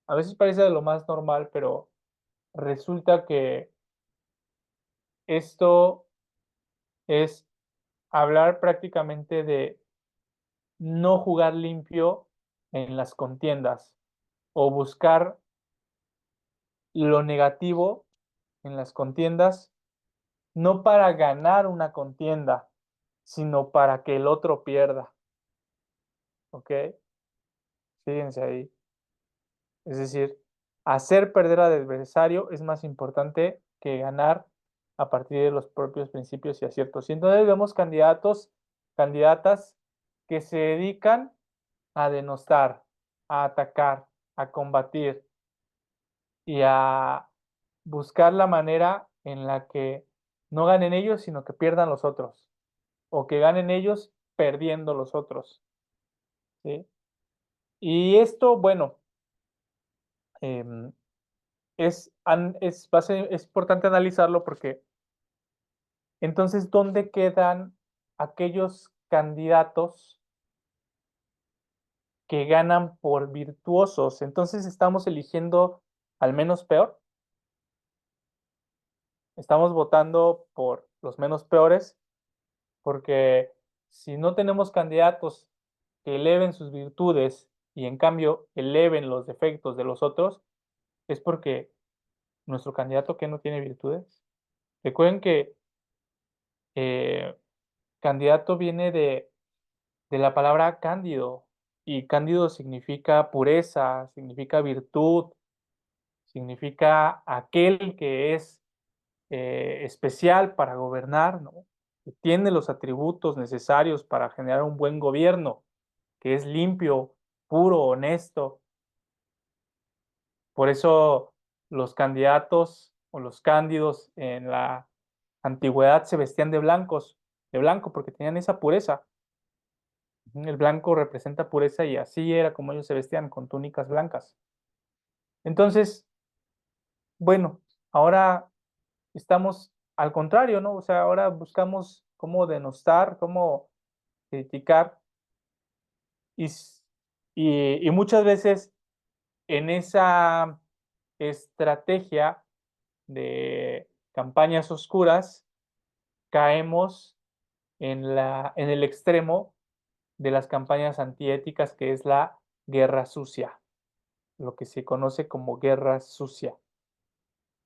a veces parece de lo más normal, pero resulta que esto es hablar prácticamente de no jugar limpio en las contiendas o buscar lo negativo en las contiendas, no para ganar una contienda, sino para que el otro pierda. ¿Ok? Fíjense ahí. Es decir, hacer perder al adversario es más importante que ganar a partir de los propios principios y aciertos. Y entonces vemos candidatos, candidatas que se dedican a denostar, a atacar, a combatir y a buscar la manera en la que no ganen ellos, sino que pierdan los otros, o que ganen ellos perdiendo los otros. ¿Sí? Y esto, bueno, es importante analizarlo porque entonces, ¿dónde quedan aquellos candidatos que ganan por virtuosos? Entonces, ¿estamos eligiendo al menos peor? ¿Estamos votando por los menos peores? Porque si no tenemos candidatos que eleven sus virtudes y en cambio eleven los defectos de los otros, es porque nuestro candidato que no tiene virtudes. Recuerden que eh, candidato viene de la palabra cándido, y cándido significa pureza, significa virtud, significa aquel que es especial para gobernar, ¿no? Que tiene los atributos necesarios para generar un buen gobierno, que es limpio, puro, honesto. Por eso los candidatos o los cándidos en la antigüedad se vestían de blanco, porque tenían esa pureza. El blanco representa pureza y así era como ellos se vestían, con túnicas blancas. Entonces, bueno, ahora estamos al contrario, ¿no? O sea, ahora buscamos cómo denostar, cómo criticar y, y muchas veces en esa estrategia de campañas oscuras, caemos en el extremo de las campañas antiéticas, que es la guerra sucia, lo que se conoce como guerra sucia.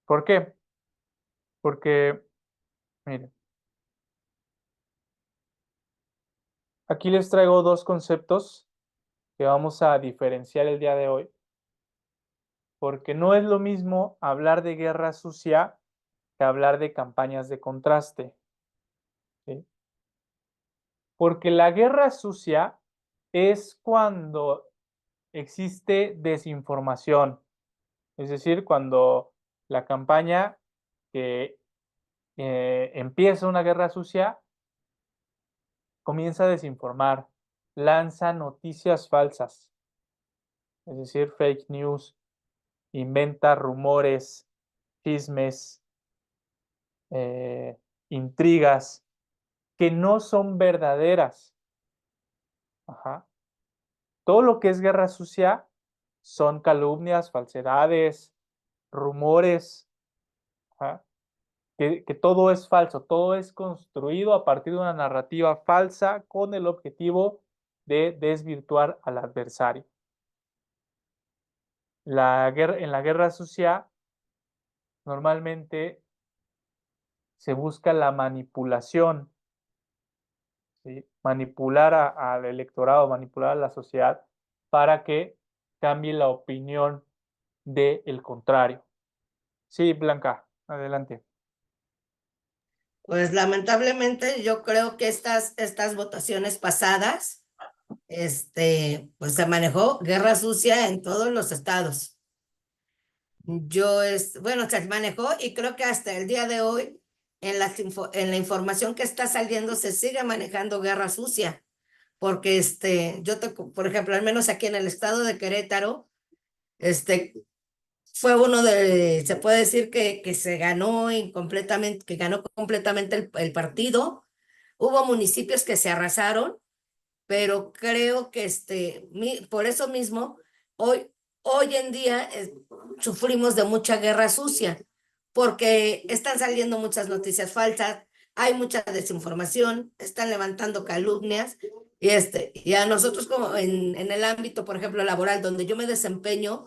¿Por qué? Porque, miren, aquí les traigo dos conceptos que vamos a diferenciar el día de hoy, porque no es lo mismo hablar de guerra sucia que hablar de campañas de contraste, ¿sí? Porque la guerra sucia es cuando existe desinformación, es decir, cuando la campaña que empieza una guerra sucia comienza a desinformar, lanza noticias falsas, es decir, fake news, inventa rumores, chismes, intrigas que no son verdaderas. Ajá. Todo lo que es guerra sucia son calumnias, falsedades, rumores, ajá, que todo es falso, todo es construido a partir de una narrativa falsa con el objetivo de desvirtuar al adversario. En la guerra sucia normalmente se busca la manipulación, ¿sí? Manipular al electorado, manipular a la sociedad para que cambie la opinión del contrario. Sí, Blanca, adelante. Pues lamentablemente yo creo que estas votaciones pasadas, pues se manejó guerra sucia en todos los estados. Bueno, se manejó y creo que hasta el día de hoy, en la información que está saliendo, se sigue manejando guerra sucia. Porque por ejemplo, al menos aquí en el estado de Querétaro, fue se puede decir que se ganó incompletamente, que ganó completamente el partido. Hubo municipios que se arrasaron, pero creo que por eso mismo, hoy en día sufrimos de mucha guerra sucia, porque están saliendo muchas noticias falsas, hay mucha desinformación, están levantando calumnias, y a nosotros como en el ámbito, por ejemplo, laboral, donde yo me desempeño,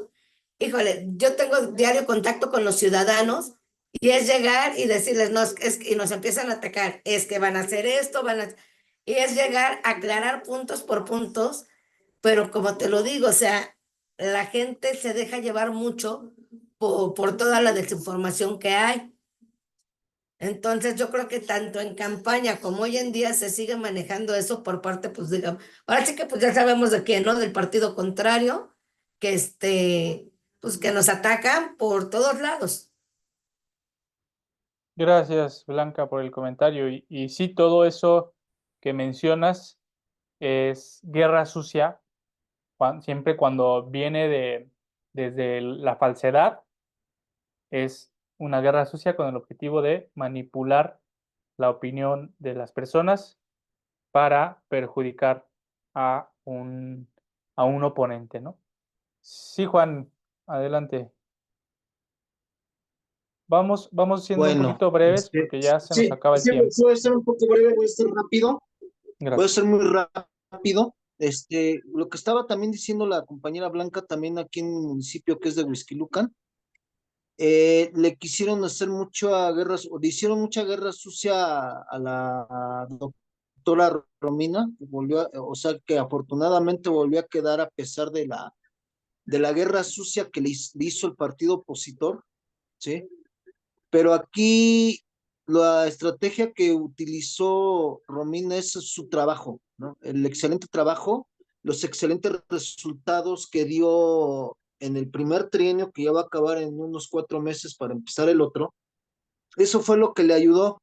híjole, yo tengo diario contacto con los ciudadanos y es llegar y decirles, no, y nos empiezan a atacar, es que van a hacer esto, y es llegar a aclarar puntos por puntos, pero como te lo digo, o sea, la gente se deja llevar mucho por toda la desinformación que hay. Entonces yo creo que tanto en campaña como hoy en día se sigue manejando eso por parte, pues digamos, ahora sí que pues ya sabemos de quién, ¿no? Del partido contrario, que pues que nos atacan por todos lados. Gracias, Blanca, por el comentario. Y sí, todo eso que mencionas es guerra sucia, siempre cuando viene desde la falsedad, es una guerra sucia con el objetivo de manipular la opinión de las personas para perjudicar a un oponente, ¿no? Sí, Juan, adelante. Vamos siendo un Bueno, poquito breves porque ya se nos sí, acaba el sí, tiempo. voy a ser un poco breve, voy a ser rápido, voy a Gracias. ser muy rápido. Lo que estaba también diciendo la compañera Blanca, también aquí en mi municipio que es de Huixquilucan, le quisieron hacer mucha guerra, o le hicieron mucha guerra sucia a la doctora Romina, que o sea, que afortunadamente volvió a quedar a pesar de la guerra sucia que le hizo el partido opositor, ¿sí? Pero aquí la estrategia que utilizó Romina es su trabajo, ¿no? El excelente trabajo, los excelentes resultados que dio en el primer trienio, que ya va a acabar en unos 4 meses para empezar el otro. Eso fue lo que le ayudó.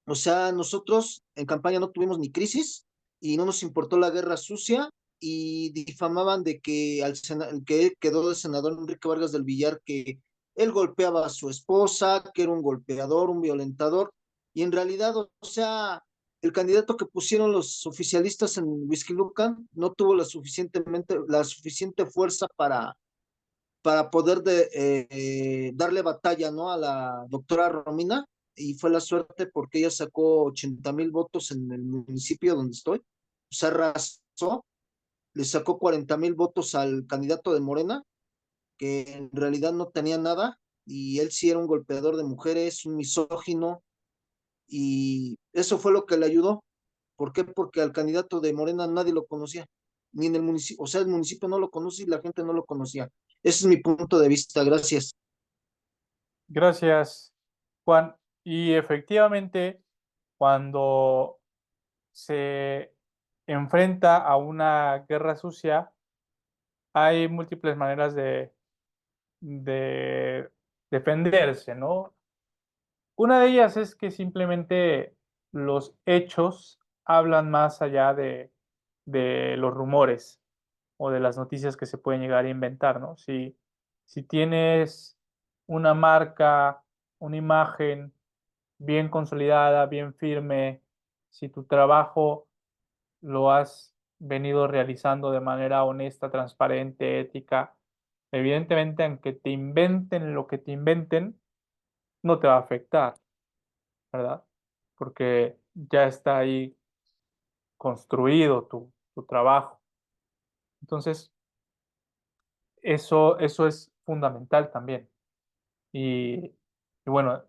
O sea, nosotros en campaña no tuvimos ni crisis y no nos importó la guerra sucia y difamaban de que el que quedó de senador Enrique Vargas del Villar, que él golpeaba a su esposa, que era un golpeador, un violentador, y en realidad, o sea, el candidato que pusieron los oficialistas en Huixquilucan no tuvo la suficiente fuerza para poder darle batalla, ¿no? A la doctora Romina, y fue la suerte porque ella sacó 80,000 votos en el municipio donde estoy. O sea, arrasó, le sacó 40,000 votos al candidato de Morena, que en realidad no tenía nada, y él sí era un golpeador de mujeres, un misógino, y eso fue lo que le ayudó. ¿Por qué? Porque al candidato de Morena nadie lo conocía, ni en el municipio, o sea, el municipio no lo conoce y la gente no lo conocía. Ese es mi punto de vista, gracias. Gracias, Juan. Y efectivamente, cuando se enfrenta a una guerra sucia, hay múltiples maneras de defenderse, ¿no? Una de ellas es que simplemente los hechos hablan más allá de los rumores o de las noticias que se pueden llegar a inventar, ¿no? Si tienes una marca, una imagen bien consolidada, bien firme, si tu trabajo lo has venido realizando de manera honesta, transparente, ética, evidentemente, aunque te inventen lo que te inventen, no te va a afectar, ¿verdad? Porque ya está ahí construido tu trabajo. Entonces, eso es fundamental también. Y bueno,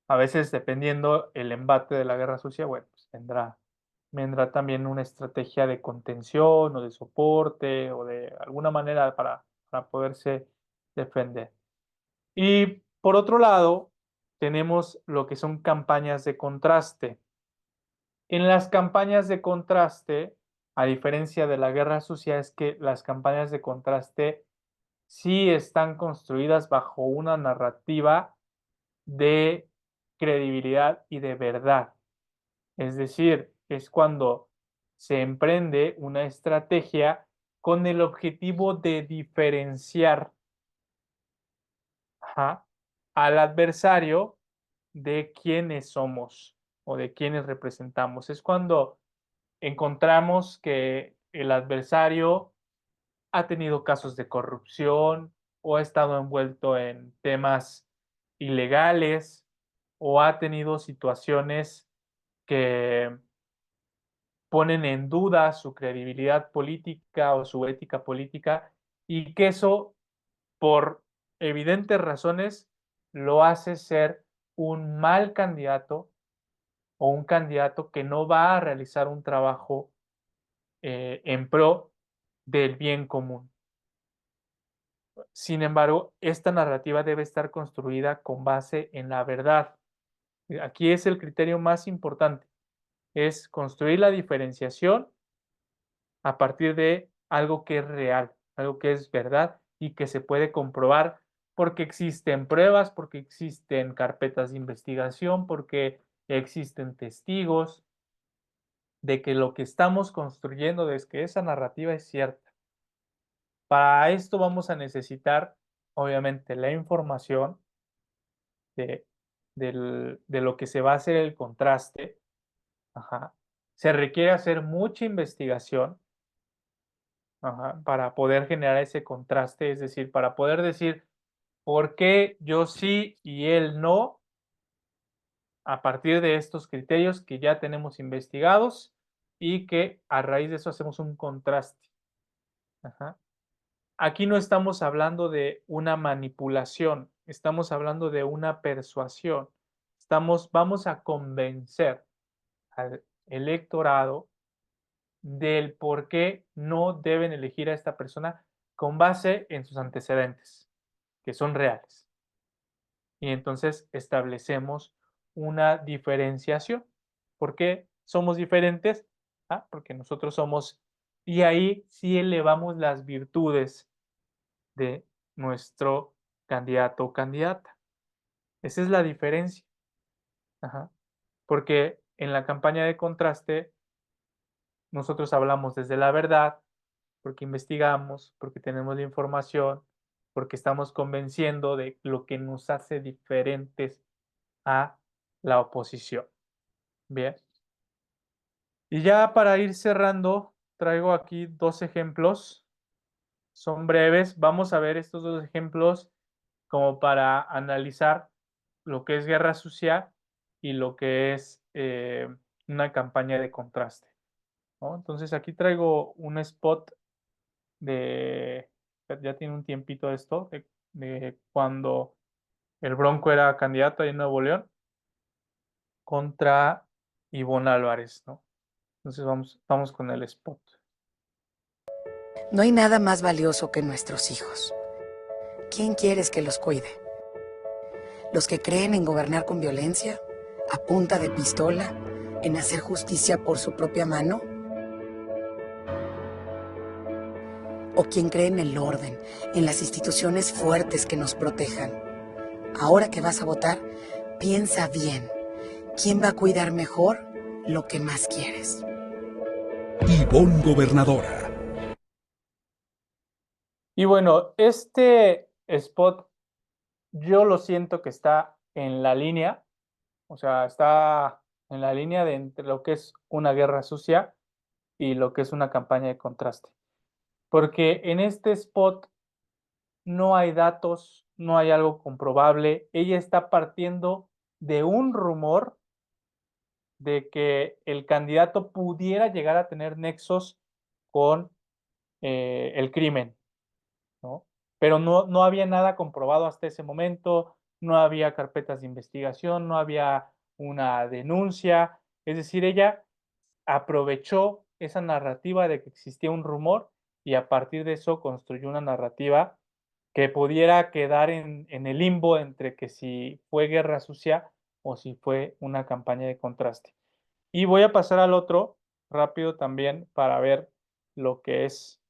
a veces dependiendo el embate de la guerra sucia, bueno, pues vendrá también una estrategia de contención o de soporte o de alguna manera para poderse defender. Y por otro lado, tenemos lo que son campañas de contraste. En las campañas de contraste, a diferencia de la guerra sucia, es que las campañas de contraste sí están construidas bajo una narrativa de credibilidad y de verdad. Es decir, es cuando se emprende una estrategia con el objetivo de diferenciar al adversario de quiénes somos o de quiénes representamos. Es cuando encontramos que el adversario ha tenido casos de corrupción o ha estado envuelto en temas ilegales o ha tenido situaciones que ponen en duda su credibilidad política o su ética política y que eso, por evidentes razones, lo hace ser un mal candidato o un candidato que no va a realizar un trabajo en pro del bien común. Sin embargo, esta narrativa debe estar construida con base en la verdad. Aquí es el criterio más importante, es construir la diferenciación a partir de algo que es real, algo que es verdad y que se puede comprobar porque existen pruebas, porque existen carpetas de investigación, porque existen testigos de que lo que estamos construyendo, de que esa narrativa es cierta. Para esto vamos a necesitar, obviamente, la información de, de lo que se va a hacer el contraste. Ajá. Se requiere hacer mucha investigación. Ajá, para poder generar ese contraste, es decir, para poder decir por qué yo sí y él no, a partir de estos criterios que ya tenemos investigados y que a raíz de eso hacemos un contraste. Ajá. Aquí no estamos hablando de una manipulación, estamos hablando de una persuasión. Vamos a convencer al electorado del por qué no deben elegir a esta persona con base en sus antecedentes, que son reales. Y entonces establecemos una diferenciación. ¿Por qué somos diferentes? Porque nosotros somos, y ahí sí elevamos las virtudes de nuestro candidato o candidata. Esa es la diferencia. Ajá. Porque en la campaña de contraste nosotros hablamos desde la verdad, porque investigamos, porque tenemos la información, porque estamos convenciendo de lo que nos hace diferentes a la oposición. Bien. Y ya para ir cerrando, traigo aquí dos ejemplos. Son breves. Vamos a ver estos dos ejemplos como para analizar lo que es guerra sucia y lo que es una campaña de contraste, ¿no? Entonces aquí traigo un spot ya tiene un tiempito esto, de cuando el Bronco era candidato ahí en Nuevo León contra Ivonne Álvarez, ¿no? Entonces vamos con el spot. No hay nada más valioso que nuestros hijos. ¿Quién quieres que los cuide? ¿Los que creen en gobernar con violencia, a punta de pistola, en hacer justicia por su propia mano? ¿O quien cree en el orden, en las instituciones fuertes que nos protejan? Ahora que vas a votar, piensa bien. ¿Quién va a cuidar mejor lo que más quieres? Ivonne Gobernadora. Y bueno, este spot yo lo siento que está en la línea, o sea, está en la línea de entre lo que es una guerra sucia y lo que es una campaña de contraste. Porque en este spot no hay datos, no hay algo comprobable. Ella está partiendo de un rumor de que el candidato pudiera llegar a tener nexos con el crimen, ¿no? Pero no había nada comprobado hasta ese momento, no había carpetas de investigación, no había una denuncia. Es decir, ella aprovechó esa narrativa de que existía un rumor y a partir de eso construyó una narrativa que pudiera quedar en el limbo entre que si fue guerra sucia o si fue una campaña de contraste. Y voy a pasar al otro rápido también para ver lo que es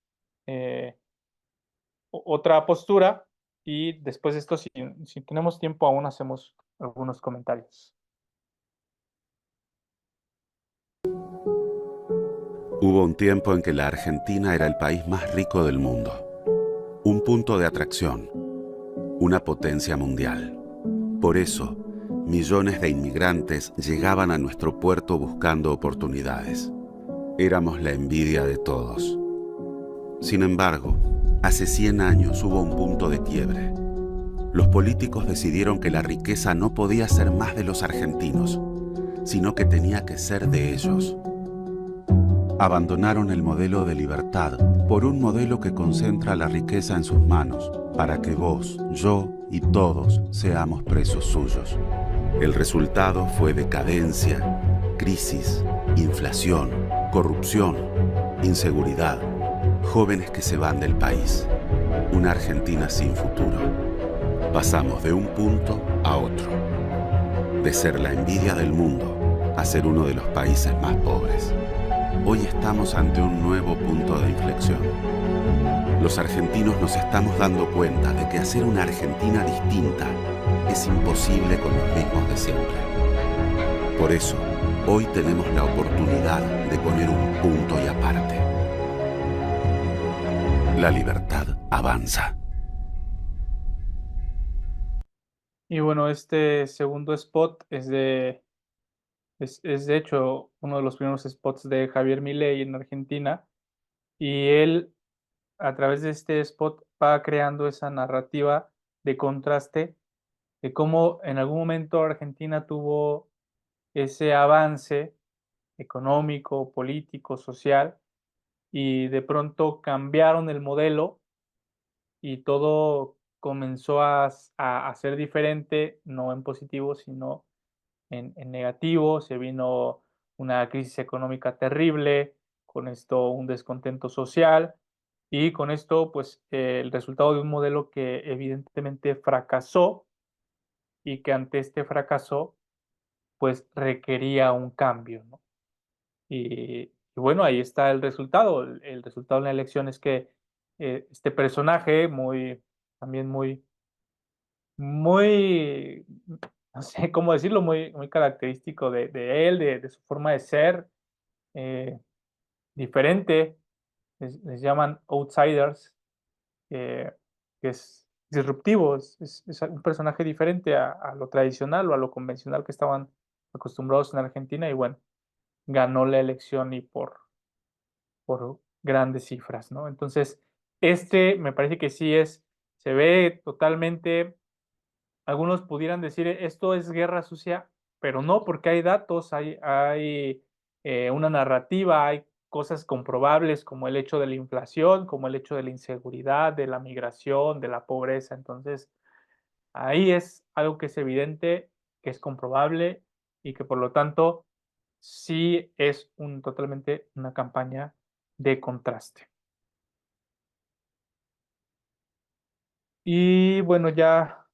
otra postura y después de esto, si tenemos tiempo, aún hacemos algunos comentarios. Hubo un tiempo en que la Argentina era el país más rico del mundo, un punto de atracción, una potencia mundial. Por eso, millones de inmigrantes llegaban a nuestro puerto buscando oportunidades. Éramos la envidia de todos. Sin embargo, hace 100 años hubo un punto de quiebre. Los políticos decidieron que la riqueza no podía ser más de los argentinos, sino que tenía que ser de ellos. Abandonaron el modelo de libertad por un modelo que concentra la riqueza en sus manos, para que vos, yo y todos seamos presos suyos. El resultado fue decadencia, crisis, inflación, corrupción, inseguridad, jóvenes que se van del país, una Argentina sin futuro. Pasamos de un punto a otro, de ser la envidia del mundo a ser uno de los países más pobres. Hoy estamos ante un nuevo punto de inflexión. Los argentinos nos estamos dando cuenta de que hacer una Argentina distinta es imposible con los mismos de siempre. Por eso, hoy tenemos la oportunidad de poner un punto y aparte. La libertad avanza. Y bueno, este segundo spot es de hecho uno de los primeros spots de Javier Milei en Argentina, y él a través de este spot va creando esa narrativa de contraste de cómo en algún momento Argentina tuvo ese avance económico, político, social, y de pronto cambiaron el modelo y todo comenzó a ser diferente, no en positivo, sino en negativo. Se vino una crisis económica terrible, con esto un descontento social y con esto pues el resultado de un modelo que evidentemente fracasó y que ante este fracaso pues requería un cambio, ¿no? Y bueno, ahí está el resultado. El resultado de la elección es que este personaje también muy, no sé cómo decirlo, muy característico de él, de su forma de ser, eh, diferente, les llaman outsiders, eh, que es disruptivo, es un personaje diferente a lo tradicional o a lo convencional que estaban acostumbrados en Argentina y bueno, ganó la elección y por grandes cifras, ¿no? Entonces, me parece que sí se ve totalmente, algunos pudieran decir, esto es guerra sucia, pero no, porque hay datos, hay una narrativa, hay cosas comprobables como el hecho de la inflación, como el hecho de la inseguridad, de la migración, de la pobreza. Entonces, ahí es algo que es evidente, que es comprobable y que por lo tanto sí es totalmente una campaña de contraste. Y bueno, ya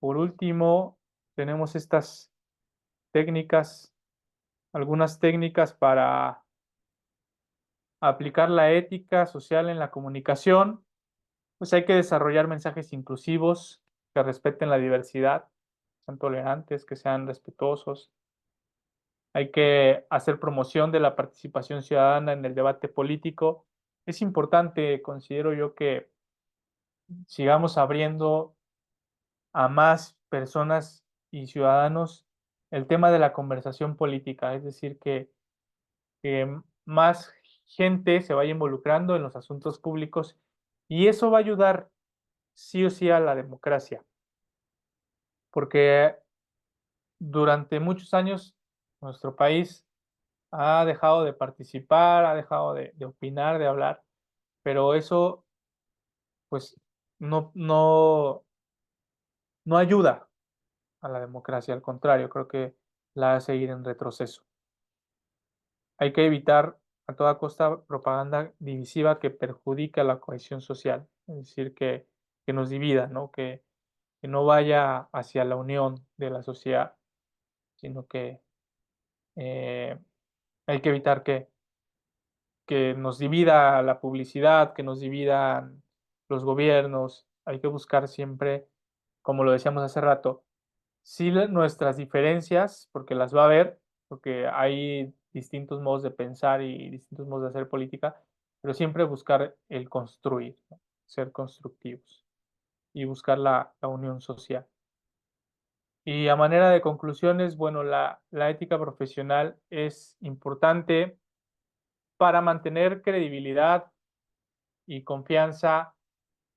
por último, tenemos estas técnicas, algunas técnicas para aplicar la ética social en la comunicación. Pues hay que desarrollar mensajes inclusivos que respeten la diversidad, que sean tolerantes, que sean respetuosos. Hay que hacer promoción de la participación ciudadana en el debate político. Es importante, considero yo, que sigamos abriendo a más personas y ciudadanos el tema de la conversación política, es decir, que más gente se vaya involucrando en los asuntos públicos y eso va a ayudar sí o sí a la democracia, porque durante muchos años nuestro país ha dejado de participar, ha dejado de opinar, de hablar, pero eso pues no ayuda a la democracia, al contrario, creo que la hace ir en retroceso. Hay que evitar a toda costa propaganda divisiva que perjudica la cohesión social, es decir, que nos divida, ¿no? Que no vaya hacia la unión de la sociedad, sino que hay que evitar que nos divida la publicidad, que nos dividan los gobiernos. Hay que buscar siempre, como lo decíamos hace rato, sí nuestras diferencias, porque las va a haber, porque hay distintos modos de pensar y distintos modos de hacer política, pero siempre buscar el construir, ¿no? Ser constructivos y buscar la unión social. Y a manera de conclusiones, bueno, la ética profesional es importante para mantener credibilidad y confianza,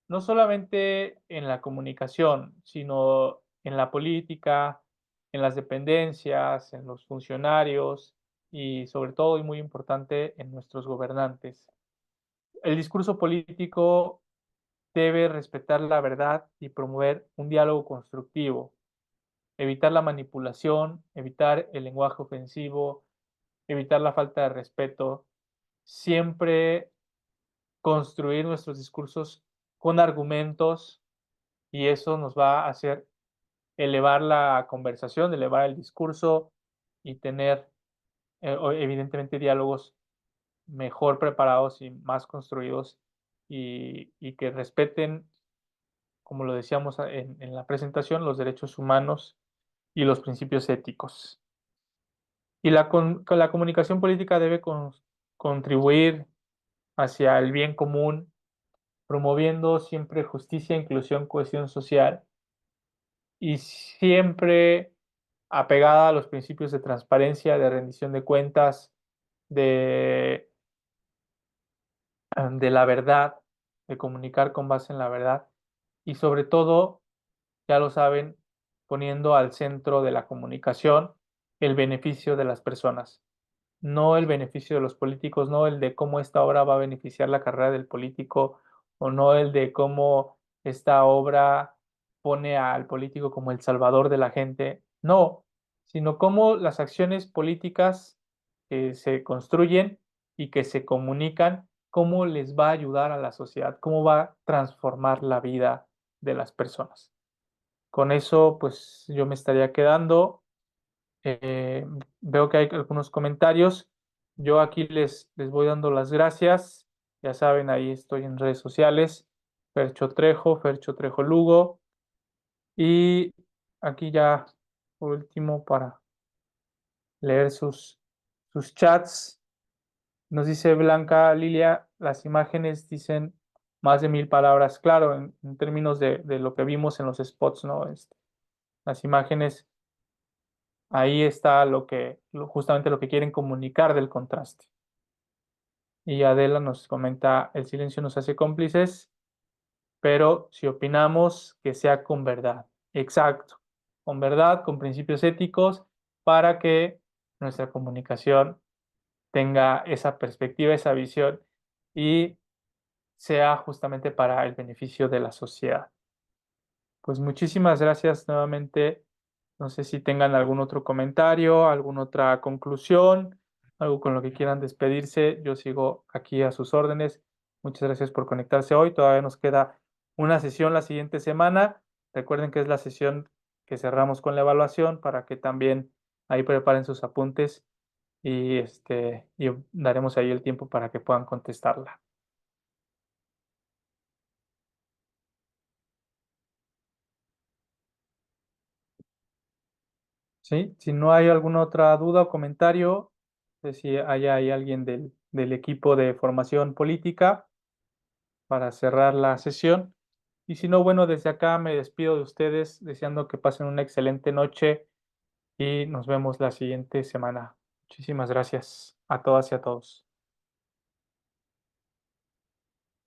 no solamente en la comunicación, sino en la política, en las dependencias, en los funcionarios y sobre todo, y muy importante, en nuestros gobernantes. El discurso político debe respetar la verdad y promover un diálogo constructivo, evitar la manipulación, evitar el lenguaje ofensivo, evitar la falta de respeto, siempre construir nuestros discursos con argumentos y eso nos va a hacer elevar la conversación, elevar el discurso y tener evidentemente diálogos mejor preparados y más construidos y que respeten, como lo decíamos en la presentación, los derechos humanos y los principios éticos. Y la comunicación política debe contribuir hacia el bien común, promoviendo siempre justicia, inclusión, cohesión social y siempre apegada a los principios de transparencia, de rendición de cuentas, de, de la verdad, de comunicar con base en la verdad y sobre todo, ya lo saben, poniendo al centro de la comunicación el beneficio de las personas, no el beneficio de los políticos, no el de cómo esta obra va a beneficiar la carrera del político o no el de cómo esta obra pone al político como el salvador de la gente, no, sino cómo las acciones políticas que se construyen y que se comunican, cómo les va a ayudar a la sociedad, cómo va a transformar la vida de las personas. Con eso, pues yo me estaría quedando. Eh, Veo que hay algunos comentarios. Yo aquí les voy dando las gracias. Ya saben, ahí estoy en redes sociales. Fercho Trejo Lugo. Y aquí ya, por último, para leer sus chats. Nos dice Blanca Lilia, las imágenes dicen más de 1000 palabras. Claro, en términos de lo que vimos en los spots, ¿no? Las imágenes, ahí está justamente lo que quieren comunicar del contraste. Y Adela nos comenta, el silencio nos hace cómplices, pero si opinamos, que sea con verdad. Exacto. con verdad, con principios éticos, para que nuestra comunicación tenga esa perspectiva, esa visión y sea justamente para el beneficio de la sociedad. Pues muchísimas gracias nuevamente. No sé si tengan algún otro comentario, alguna otra conclusión, algo con lo que quieran despedirse. Yo sigo aquí a sus órdenes. Muchas gracias por conectarse hoy. Todavía nos queda una sesión la siguiente semana. Recuerden que es la sesión que cerramos con la evaluación para que también ahí preparen sus apuntes y daremos ahí el tiempo para que puedan contestarla. ¿Sí? Si no hay alguna otra duda o comentario, no sé si hay alguien del equipo de formación política para cerrar la sesión. Y si no, bueno, desde acá me despido de ustedes deseando que pasen una excelente noche y nos vemos la siguiente semana. Muchísimas gracias a todas y a todos.